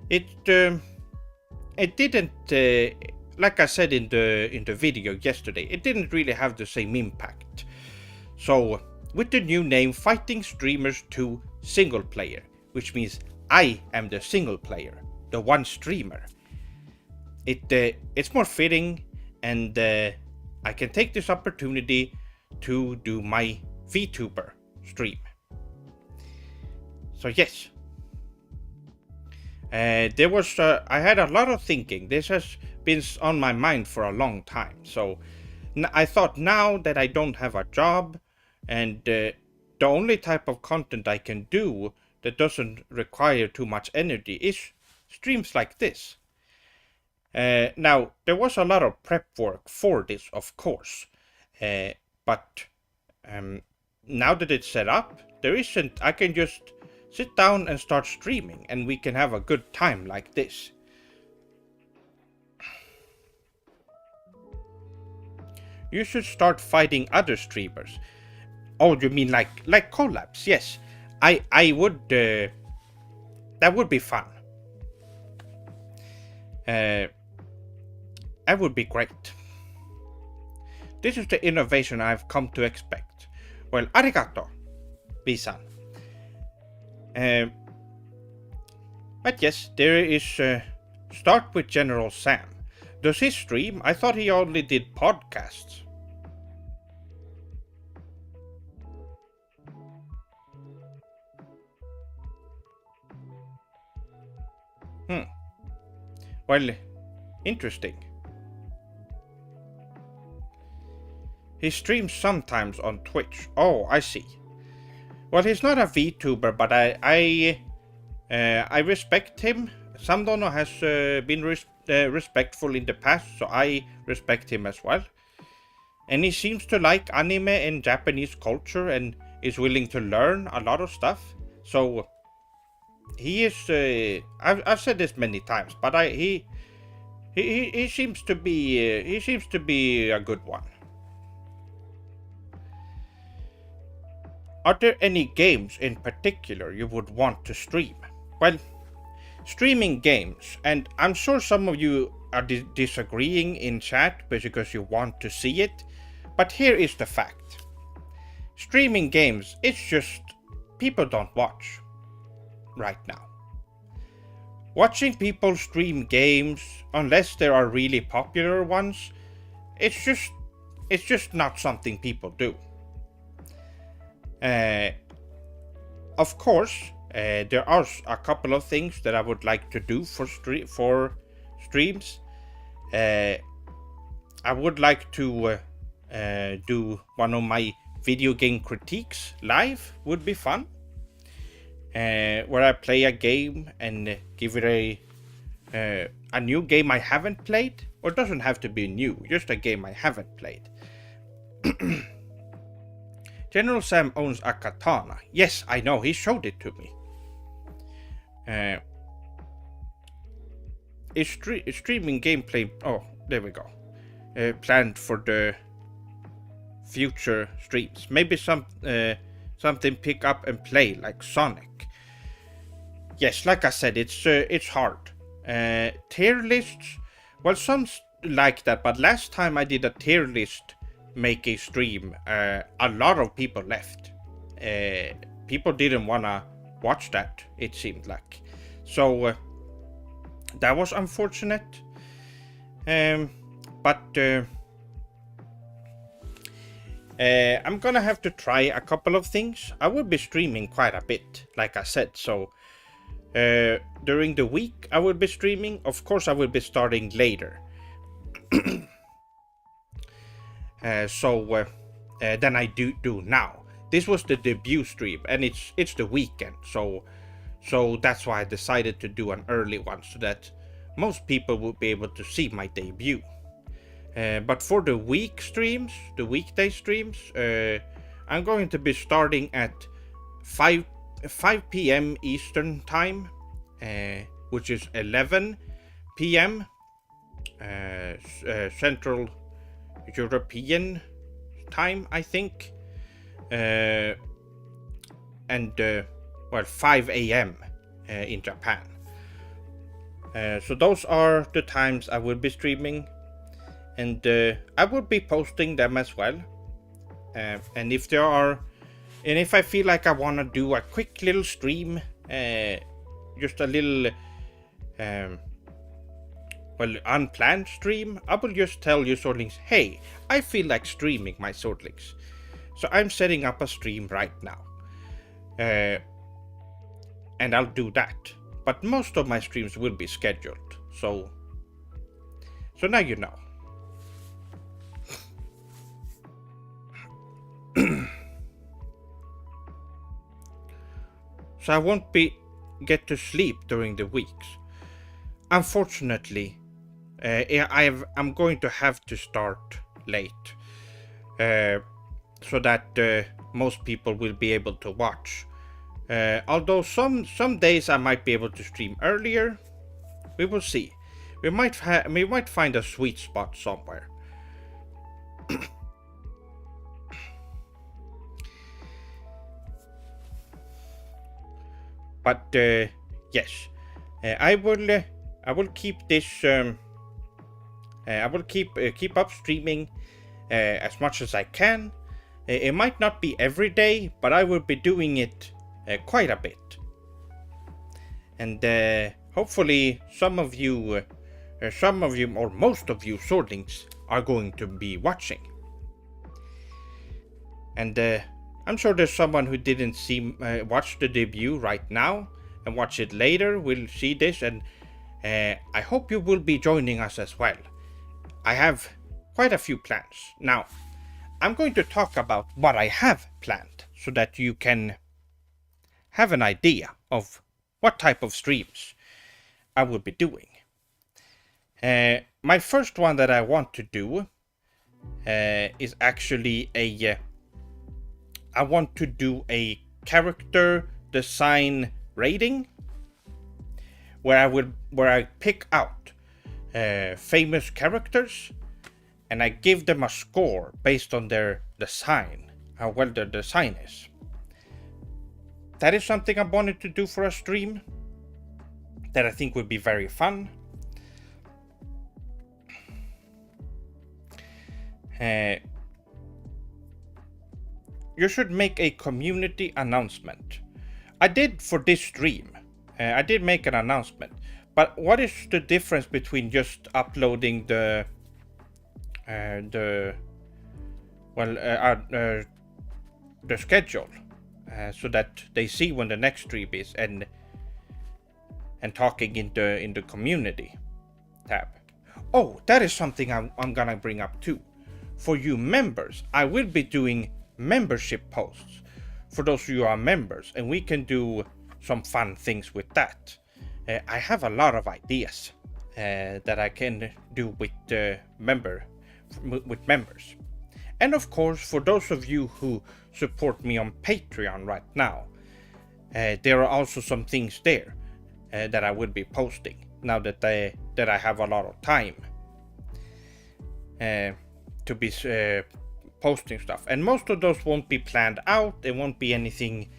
it didn't, like I said in the video yesterday, it didn't really have the same impact. So with the new name Fighting Streamers 2 Single Player, which means I am the single player, the one streamer, it's more fitting, and I can take this opportunity to do my Vtuber stream. So yes, there was I had a lot of thinking. This has been on my mind for a long time. So I thought, now that I don't have a job, and the only type of content I can do that doesn't require too much energy is streams like this. Now, there was a lot of prep work for this, of course, but now that it's set up, there isn't. I can just sit down and start streaming, and we can have a good time like this. You should start fighting other streamers. Oh, you mean like collabs? Yes, I would. That would be fun. That would be great. This is the innovation I've come to expect. Well, arigato, B-san. But yes, there is. Start with General Sam. Does he stream? I thought he only did podcasts. Well, interesting. He streams sometimes on Twitch. Oh, I see. Well, he's not a VTuber, but I respect him. Sam Dono has been respectful in the past, so I respect him as well. And he seems to like anime and Japanese culture and is willing to learn a lot of stuff. So he is. I've said this many times, but he seems to be a good one. Are there any games in particular you would want to stream? Well, streaming games, and I'm sure some of you are disagreeing in chat because you want to see it, but here is the fact. Streaming games, it's just people don't watch right now. Watching people stream games, unless there are really popular ones, it's just not something people do. Of course, there are a couple of things that I would like to do for streams. I would like to do one of my video game critiques live. Would be fun. Where I play a game and give it a new game I haven't played, or it doesn't have to be new, just a game I haven't played. General Sam owns a katana. Yes, I know, he showed it to me. Is streaming gameplay... Oh, there we go. Planned for the future streams. Maybe something pick up and play, like Sonic. Yes, like I said, it's hard. Tier lists... Well, some like that, but last time I did a tier list make a stream, a lot of people left. People didn't wanna watch that, it seemed like. So that was unfortunate. But I'm gonna have to try a couple of things. I will be streaming quite a bit, like I said. So during the week I will be streaming. Of course I will be starting later. Than I do now. This was the debut stream, and it's the weekend, so So that's why I decided to do an early one so that most people would be able to see my debut. But for the weekday streams, I'm going to be starting at 5 p.m. Eastern time, which is 11 p.m. Central European time, I think, and 5 a.m. In Japan. So those are the times I will be streaming, and I will be posting them as well. And if I feel like I want to do a quick little stream, just a little unplanned stream, I will just tell you Swordlings, hey, I feel like streaming my Swordlings. So I'm setting up a stream right now. And I'll do that. But most of my streams will be scheduled. So now you know. So I won't get to sleep during the weeks. Unfortunately, I'm going to have to start late, so that most people will be able to watch. Although some days I might be able to stream earlier, we will see. We might find a sweet spot somewhere. But yes, I will keep this. I will keep up streaming as much as I can. It might not be every day, but I will be doing it quite a bit. And hopefully some of you, or most of you Swordlings are going to be watching. And I'm sure there's someone who didn't watch the debut right now and watch it later will see this, and I hope you will be joining us as well. I have quite a few plans. Now, I'm going to talk about what I have planned so that you can have an idea of what type of streams I will be doing. My first one that I want to do is actually I want to do a character design rating where I pick out famous characters and I give them a score based on their design, how well their design is. That is something I wanted to do for a stream that I think would be very fun. You should make a community announcement. I did for this stream. I did make an announcement. But what is the difference between just uploading the schedule so that they see when the next stream is, and talking in the community tab? Oh, that is something I'm gonna bring up too. For you members, I will be doing membership posts for those of you who are members, and we can do some fun things with that. I have a lot of ideas that I can do with members. And of course, for those of you who support me on Patreon right now, there are also some things there that I will be posting now that I have a lot of time to be posting stuff. And most of those won't be planned out. It won't be anything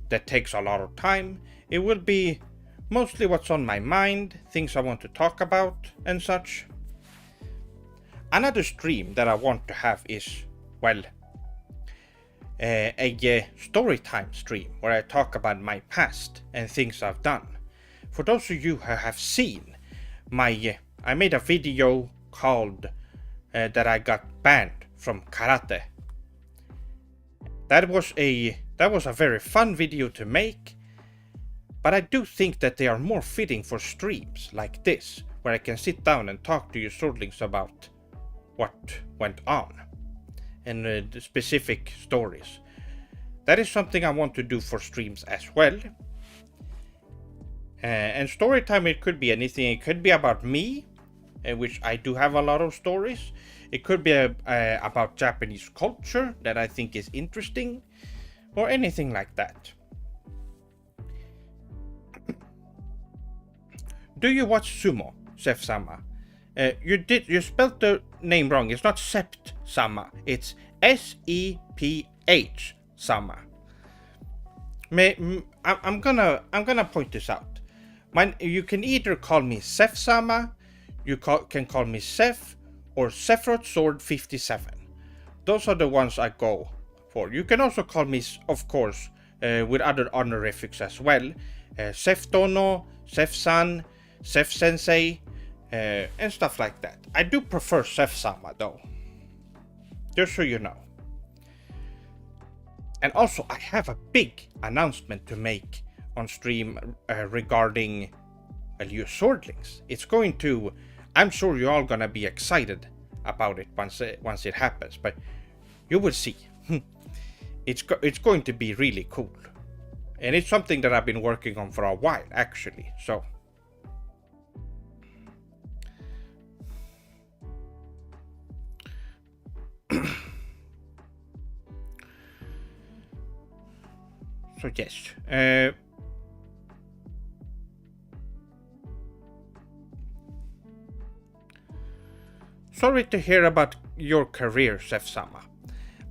that takes a lot of time. It will be mostly what's on my mind, things I want to talk about and such. Another stream that I want to have is, a story time stream where I talk about my past and things I've done. For those of you who have seen I made a video called that I got banned from karate. That was a very fun video to make, but I do think that they are more fitting for streams like this, where I can sit down and talk to you Swordlings about what went on and the specific stories. That is something I want to do for streams as well. And story time, it could be anything. It could be about me, which I do have a lot of stories. It could be about Japanese culture that I think is interesting, or anything like that. Do you watch sumo, Sef-sama? You spelled the name wrong. It's not Sept-sama. It's S-E-P-H sama. I'm gonna point this out. You can either call me Sef-sama, can call me Sef, or Sephiroth Sword 57. Those are the ones I go for. You can also call me, of course, with other honorifics as well. Sef-dono, Sef-san, Sef-sensei, and stuff like that. I do prefer Sef-sama though. Just so you know. And also, I have a big announcement to make on stream regarding you swordlings. It's going to... I'm sure you're all gonna be excited about it once it happens, but you will see. It's going to be really cool. And it's something that I've been working on for a while, actually, so... So yes, sorry to hear about your career, Sef-sama.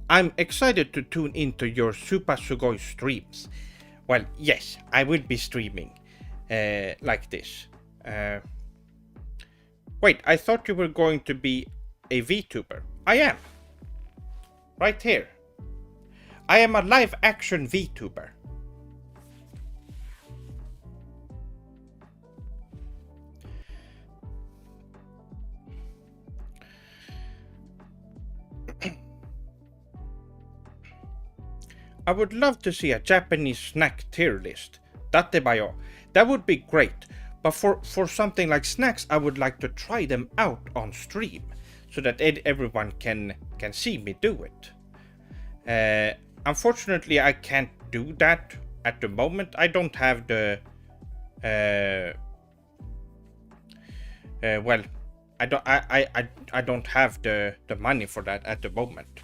I'm excited to tune into your Super Sugoi streams. Well, yes, I will be streaming like this. Wait, I thought you were going to be a Vtuber. I am. Right here. I am a live-action Vtuber. I would love to see a Japanese snack tier list. Datebayo. That would be great. But for something like snacks, I would like to try them out on stream, so that everyone can see me do it. Unfortunately, I can't do that at the moment. I don't have the... well, I don't have the money for that at the moment.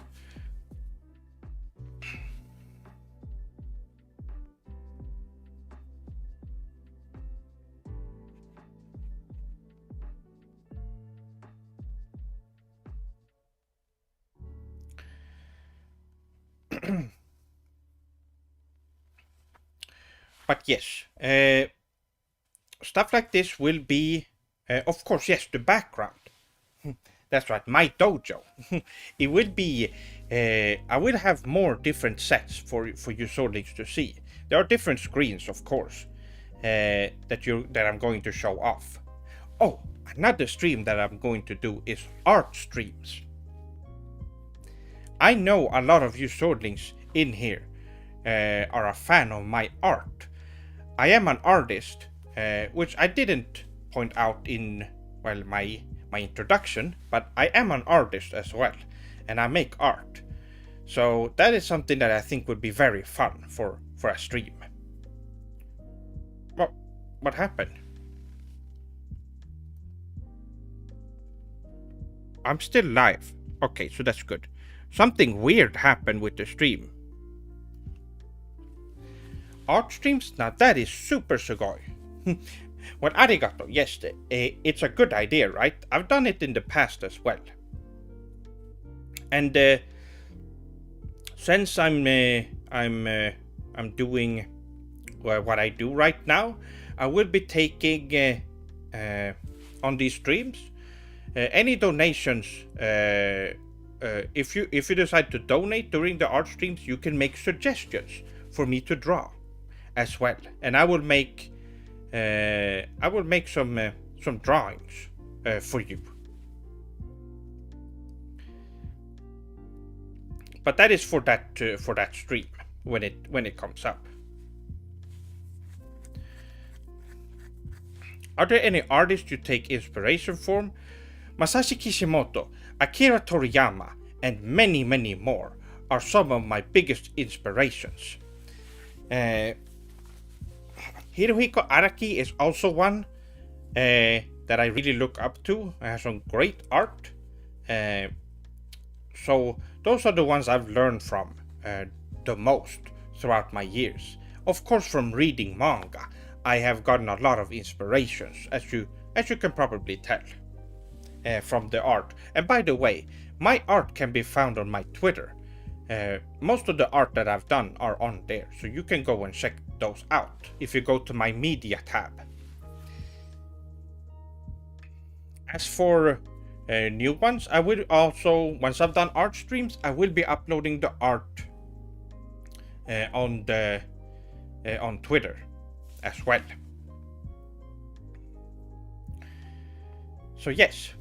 But yes, stuff like this will be, of course, yes, the background. That's right, my dojo. It will be, I will have more different sets for you swordlings to see. There are different screens, of course, that I'm going to show off. Oh, another stream that I'm going to do is art streams. I know a lot of you swordlings in here are a fan of my art. I am an artist, which I didn't point out in, well, my introduction, but I am an artist as well, and I make art. So that is something that I think would be very fun for a stream. What happened? I'm still live. Okay, so that's good. Something weird happened with the stream. Art streams? Now that is super sugoi. Well, arigato, yes, it's a good idea, right? I've done it in the past as well. And since I'm doing what I do right now, I will be taking on these streams any donations. If you decide to donate during the art streams, you can make suggestions for me to draw as well, and I will make some drawings for you. But that is for that stream when it comes up. Are there any artists you take inspiration from? Masashi Kishimoto, Akira Toriyama, and many, many more are some of my biggest inspirations. Hirohiko Araki is also one that I really look up to. It has some great art. So those are the ones I've learned from the most throughout my years. Of course, from reading manga, I have gotten a lot of inspirations, as you can probably tell, from the art. And by the way, my art can be found on my Twitter. Most of the art that I've done are on there, so you can go and check those out if you go to my media tab. As for new ones, I will also, once I've done art streams, I will be uploading the art on Twitter as well. So yes.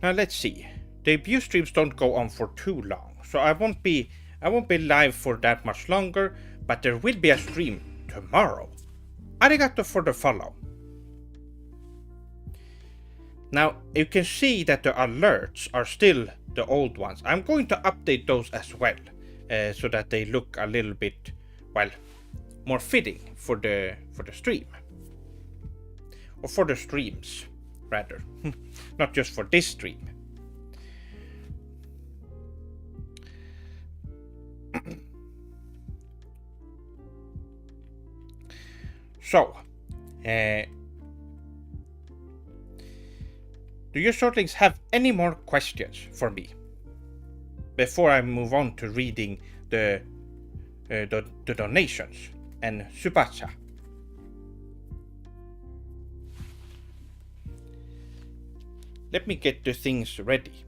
Now let's see. Debut streams don't go on for too long, so I won't be live for that much longer, but there will be a stream tomorrow. Arigato for the follow. Now you can see that the alerts are still the old ones. I'm going to update those as well, so that they look a little bit, well, more fitting for the stream. Or for the streams, rather. Not just for this stream. So, do you shortlings have any more questions for me before I move on to reading the donations and subacha? Let me get the things ready.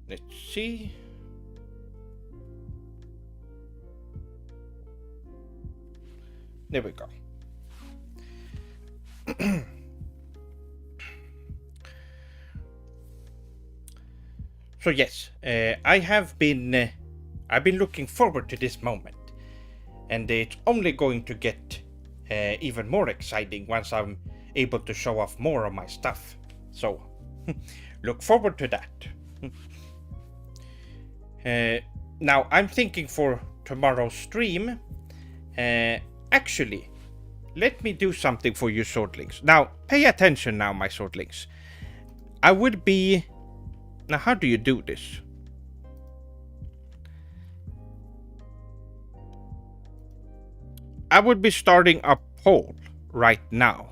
Let's see. There we go. So yes, I've been looking forward to this moment, and it's only going to get even more exciting once I'm able to show off more of my stuff. So look forward to that. Now I'm thinking for tomorrow's stream. Actually, let me do something for you swordlings. Now, pay attention now, my swordlings. I would be... Now, how do you do this? I would be starting a poll right now.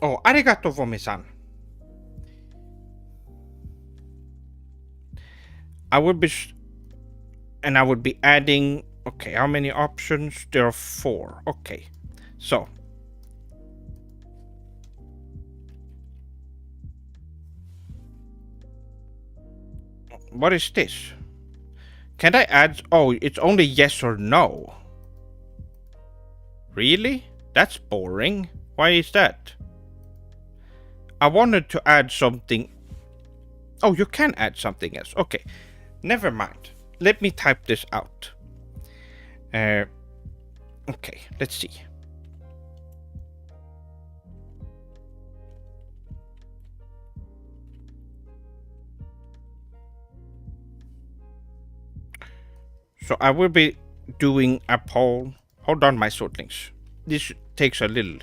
Oh, arigato, Vomi-san. I would be adding... Okay, how many options? There are 4. Okay, so... What is this? Can I add... Oh, it's only yes or no. Really? That's boring. Why is that? I wanted to add something... Oh, you can add something else. Okay, never mind. Let me type this out. Okay, let's see. So I will be doing a poll. Hold on, my swordlings. This takes a little.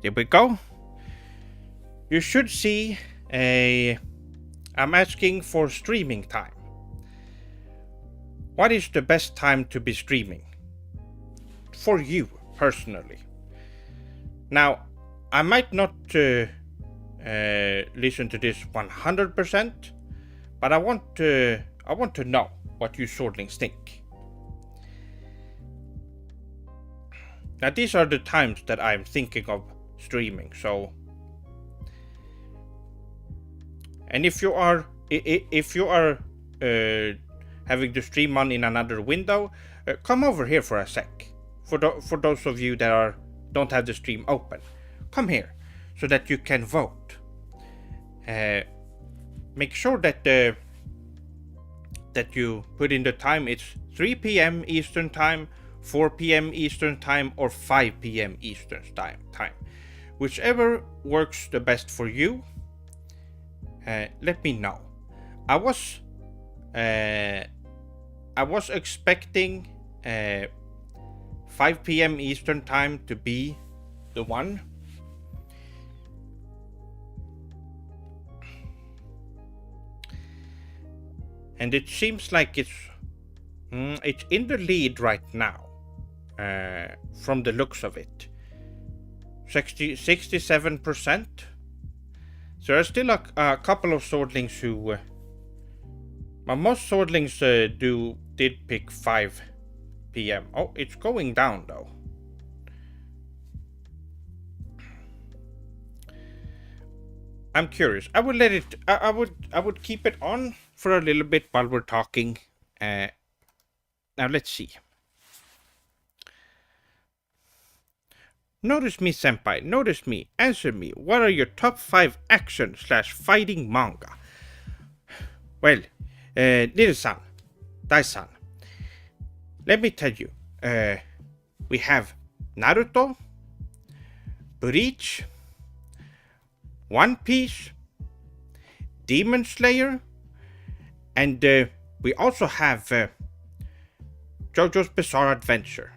There we go. You should see I'm asking for streaming time. What is the best time to be streaming? For you, personally. Now, I might not listen to this 100%, but I want to know what you swordlings think. Now these are the times that I'm thinking of streaming. So, and if you are having the stream on in another window, come over here for a sec. For those of you that don't have the stream open, come here so that you can vote. Make sure that you put in the time. It's 3 p.m. Eastern time, 4 p.m. Eastern time, or 5 p.m. Eastern time. Whichever works the best for you. Let me know. I was expecting 5 p.m. Eastern time to be the one. And it seems like it's in the lead right now, from the looks of it. 67%. There are still a couple of swordlings who... most swordlings did pick 5 p.m. Oh, it's going down though. I'm curious. I would let it. I would keep it on for a little bit while we're talking. Now let's see. Notice me, senpai. Notice me. Answer me. What are your top 5 action/fighting manga? Well, little-san, Dai-san, let me tell you. We have Naruto, Bleach, One Piece, Demon Slayer, and we also have JoJo's Bizarre Adventure.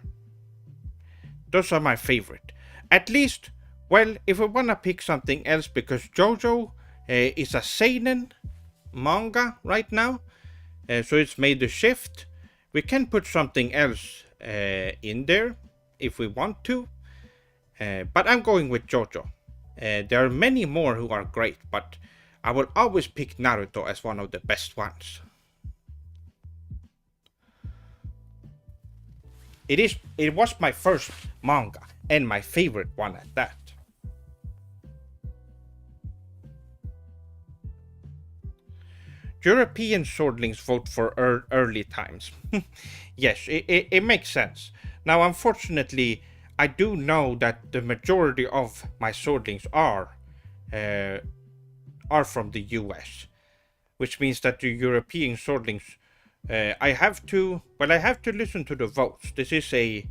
Those are my favorite. At least, well, if we wanna pick something else, because JoJo is a seinen manga right now, so it's made the shift. We can put something else in there if we want to, but I'm going with JoJo. There are many more who are great, but I will always pick Naruto as one of the best ones. It was my first manga, and my favorite one at that. European swordlings vote for early times. Yes, it makes sense. Now, unfortunately, I do know that the majority of my swordlings are from the US, which means that the European swordlings, I have to listen to the votes. This is a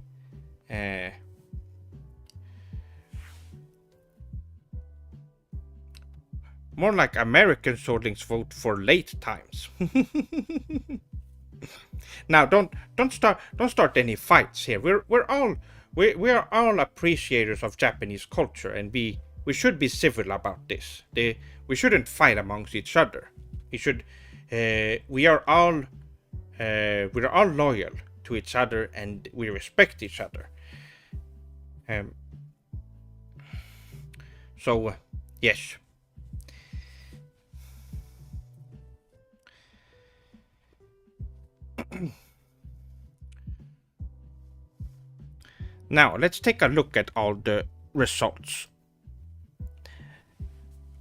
more like American swordlings vote for late times. Now, don't start any fights here. We are all appreciators of Japanese culture, and we should be civil about this. We shouldn't fight amongst each other. We are all loyal to each other, and we respect each other. So yes. Now, let's take a look at all the results.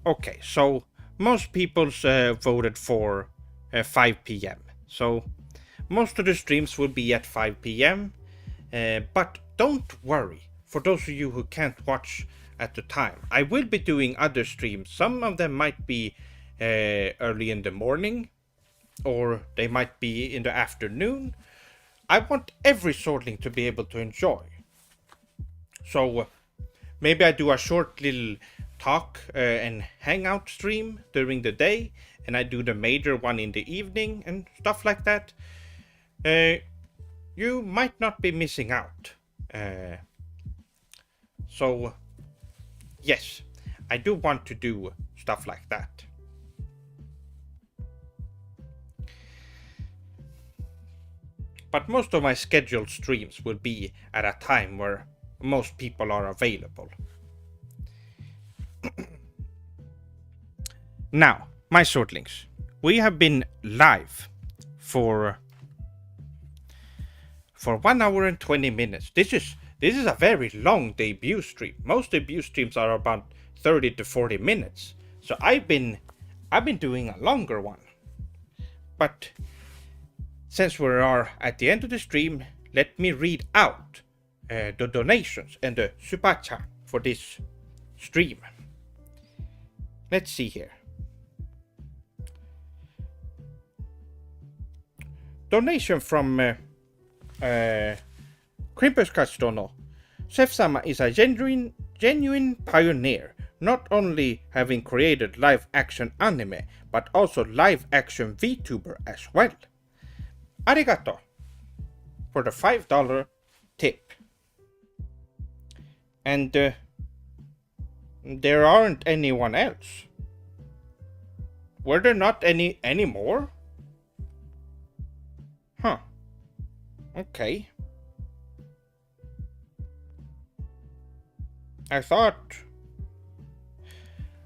Okay, so most people voted for 5 p.m. So most of the streams will be at 5 p.m. But don't worry, for those of you who can't watch at the time. I will be doing other streams. Some of them might be early in the morning, or they might be in the afternoon. I want every swordling to be able to enjoy. So maybe I do a short little talk and hangout stream during the day, and I do the major one in the evening and stuff like that. You might not be missing out. So yes, I do want to do stuff like that. But most of my scheduled streams will be at a time where most people are available. Now, my swordlings, we have been live for 1 hour and 20 minutes. This This is a very long debut stream. Most debut streams are about 30 to 40 minutes. So I've been doing a longer one. But since we are at the end of the stream, let me read out the donations and the supacha for this stream. Let's see here. Donation from Krimpuscastono. Chef-sama is a genuine pioneer, not only having created live-action anime, but also live-action VTuber as well. Arigato for the $5 tip. And there aren't anyone else. Were there not any more? Huh. Okay. I thought...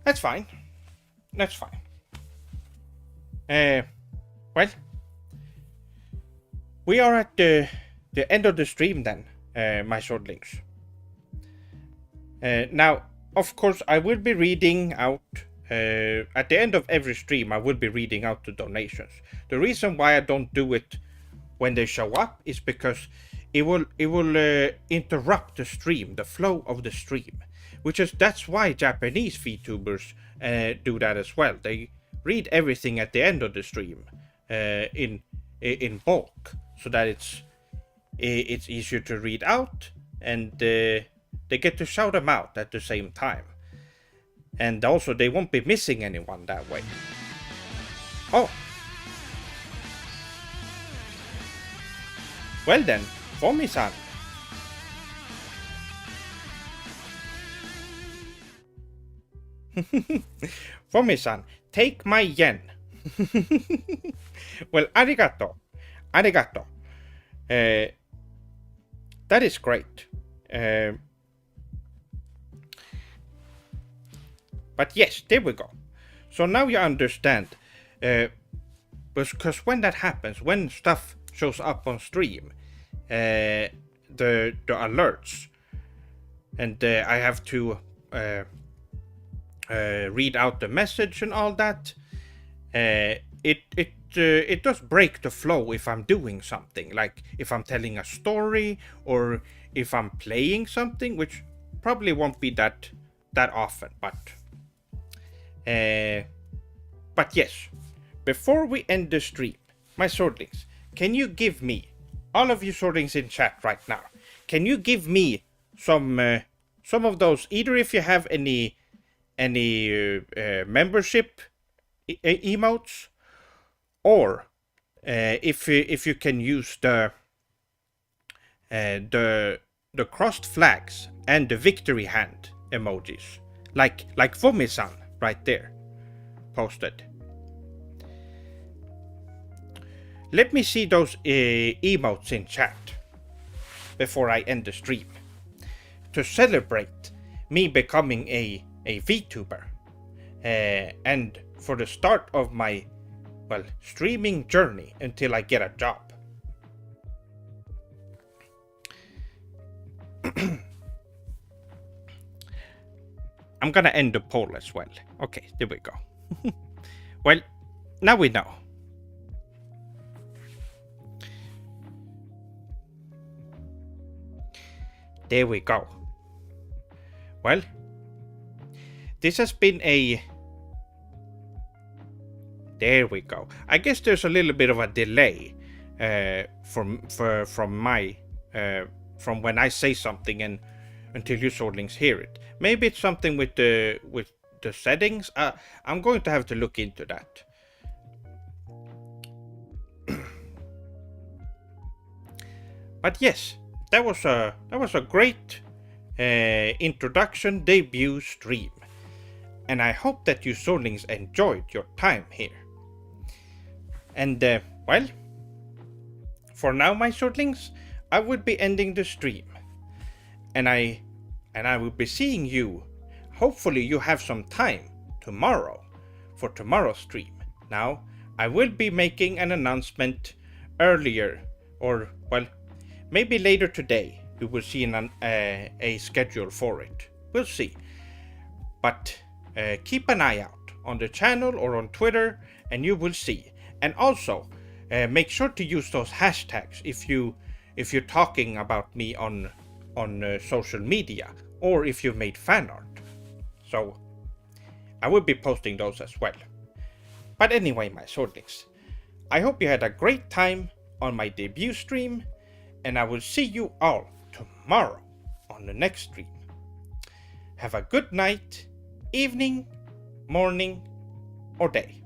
That's fine. That's fine. Well... We are at the end of the stream then, my swordlings. Now, of course, I will be reading out... at the end of every stream, I will be reading out the donations. The reason why I don't do it when they show up is because it will interrupt the stream, the flow of the stream. That's why Japanese VTubers do that as well. They read everything at the end of the stream in bulk, so that it's easier to read out, and they get to shout them out at the same time. And also, they won't be missing anyone that way. Oh. Well then, Fomi-san. Fomi-san, take my yen. Well, arigato. Arigato. That is great. But yes, there we go. So now you understand. Because when that happens, when stuff shows up on stream, the alerts, and I have to read out the message and all that, it does break the flow if I'm doing something, like if I'm telling a story or if I'm playing something, which probably won't be that often, but yes, before we end the stream, my swordlings, can you give me, all of you swordlings in chat right now, can you give me some of those, either if you have any membership emotes, or if you can use the crossed flags and the victory hand emojis, like Fomi-san right there posted. Let me see those emotes in chat before I end the stream, to celebrate me becoming a VTuber, and for the start of my, well, streaming journey until I get a job. I'm gonna end the poll as well. Okay, there we go. Well, now we know. There we go. Well, this has been a... There we go. I guess there's a little bit of a delay from when I say something and until you swordlings hear it. Maybe it's something with the settings. I'm going to have to look into that. But yes, that was a great introduction debut stream, and I hope that you swordlings enjoyed your time here. And well, for now, my swordlings, I will be ending the stream, and I will be seeing you. Hopefully you have some time tomorrow for tomorrow's stream. Now, I will be making an announcement earlier, or well, maybe later today, you will see a schedule for it. We'll see. But keep an eye out on the channel or on Twitter, and you will see. And also, make sure to use those hashtags if you're talking about me on social media, or if you've made fan art. So I will be posting those as well. But anyway, my swordlings, I hope you had a great time on my debut stream, and I will see you all tomorrow on the next stream. Have a good night, evening, morning, or day.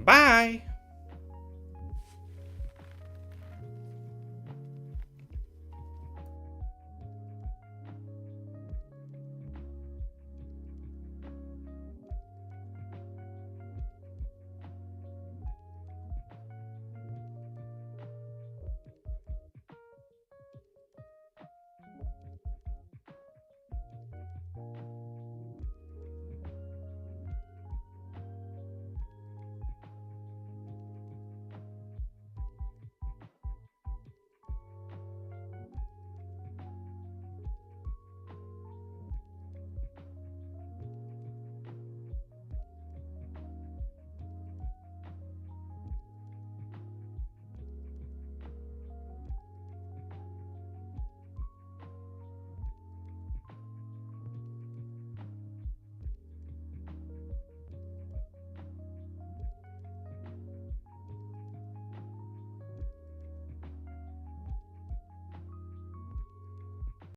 Bye!